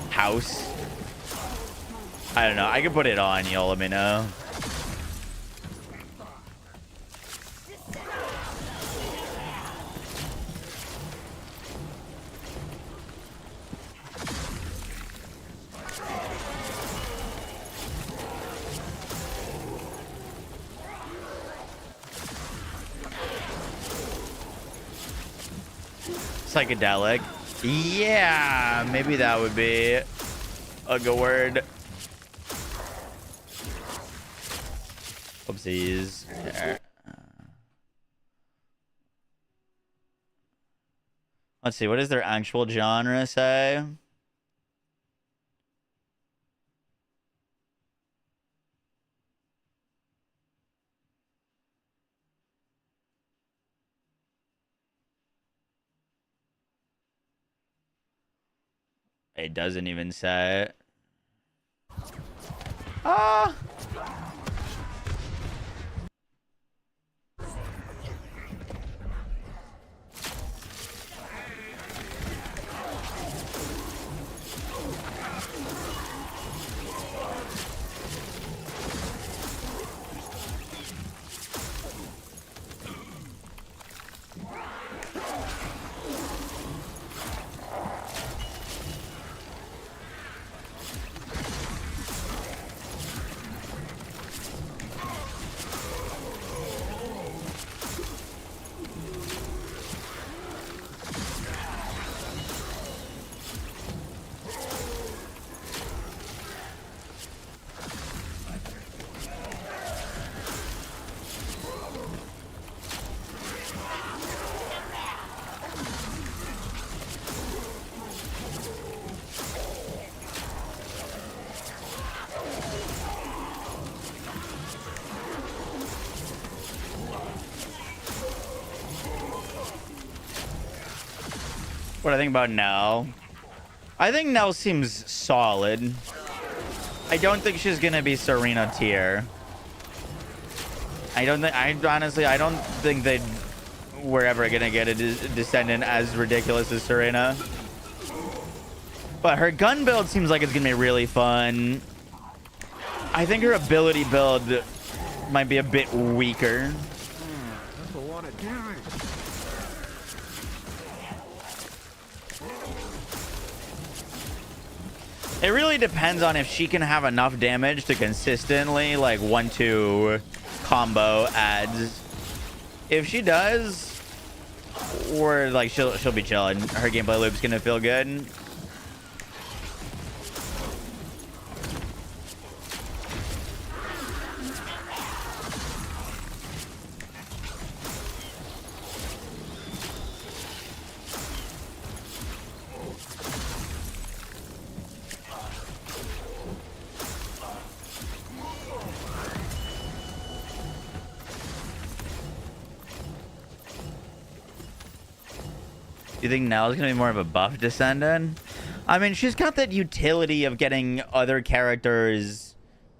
House. I don't know. I can put it on. You'll let me know. Psychedelic. Yeah, maybe that would be a good word. Oopsies. There. Let's see. What does their actual genre say? It doesn't even say it. Ah! What I think about Nell? I think Nell seems solid. I don't think she's gonna be Serena tier. I honestly, I don't think we're ever gonna get a Descendant as ridiculous as Serena. But her gun build seems like it's gonna be really fun. I think her ability build might be a bit weaker. That's a lot of damage. It really depends on if she can have enough damage to consistently like 1-2 combo ads. If she does, or like she'll be chilling. Her gameplay loop's gonna feel good. You think Nell's gonna be more of a buff Descendant? I mean, she's got that utility of getting other characters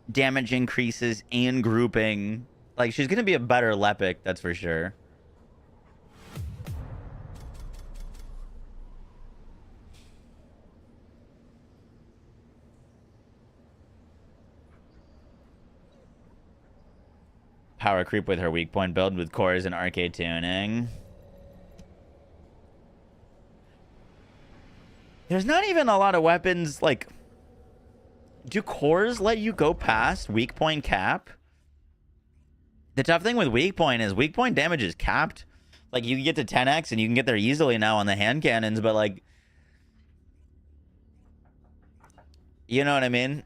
damage increases and grouping. Like, she's gonna be a better Lepic, that's for sure. Power creep with her weak point build with cores and arcade tuning. There's not even a lot of weapons, like... Do cores let you go past weak point cap? The tough thing with weak point is weak point damage is capped. Like, you can get to 10x and you can get there easily now on the hand cannons, but like... You know what I mean?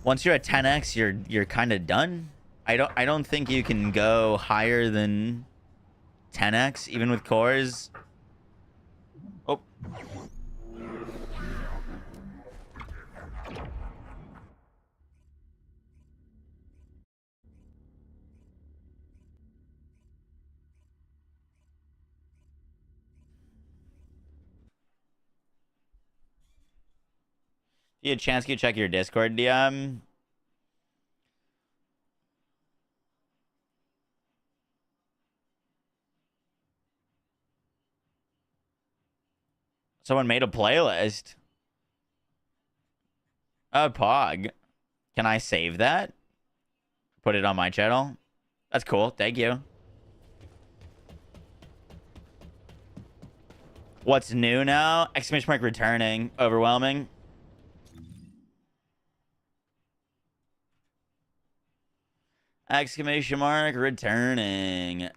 Once you're at 10x, you're kind of done. I don't think you can go higher than 10x, even with cores. Oh. You had a chance to check your Discord DM. Someone made a playlist. Oh, Pog. Can I save that? Put it on my channel? That's cool. Thank you. What's new now? Exclamation mark returning. Overwhelming. Exclamation mark returning.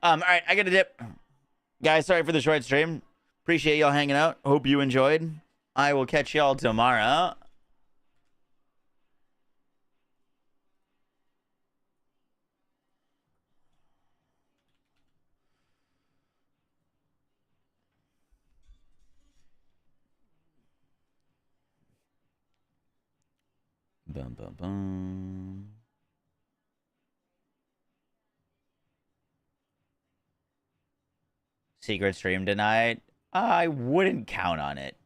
All right, I gotta dip. Guys, sorry for the short stream. Appreciate y'all hanging out. Hope you enjoyed. I will catch y'all tomorrow. Bum, bum, bum. Secret stream tonight? I wouldn't count on it.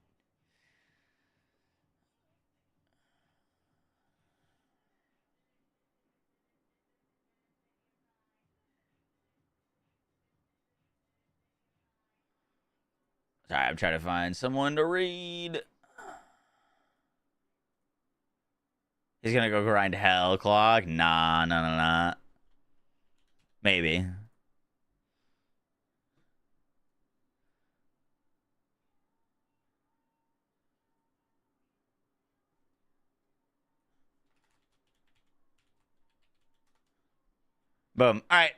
Sorry, I'm trying to find someone to read. He's gonna go grind Hell Clock? Nah, nah, nah, nah. Maybe. Boom. All right.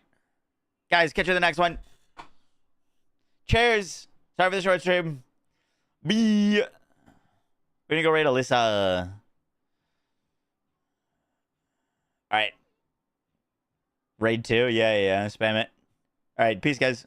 Guys, catch you in the next one. Cheers. Sorry for the short stream. Bye. We're gonna go raid Alyssa. All right. Raid 2? Yeah. Spam it. All right. Peace, guys.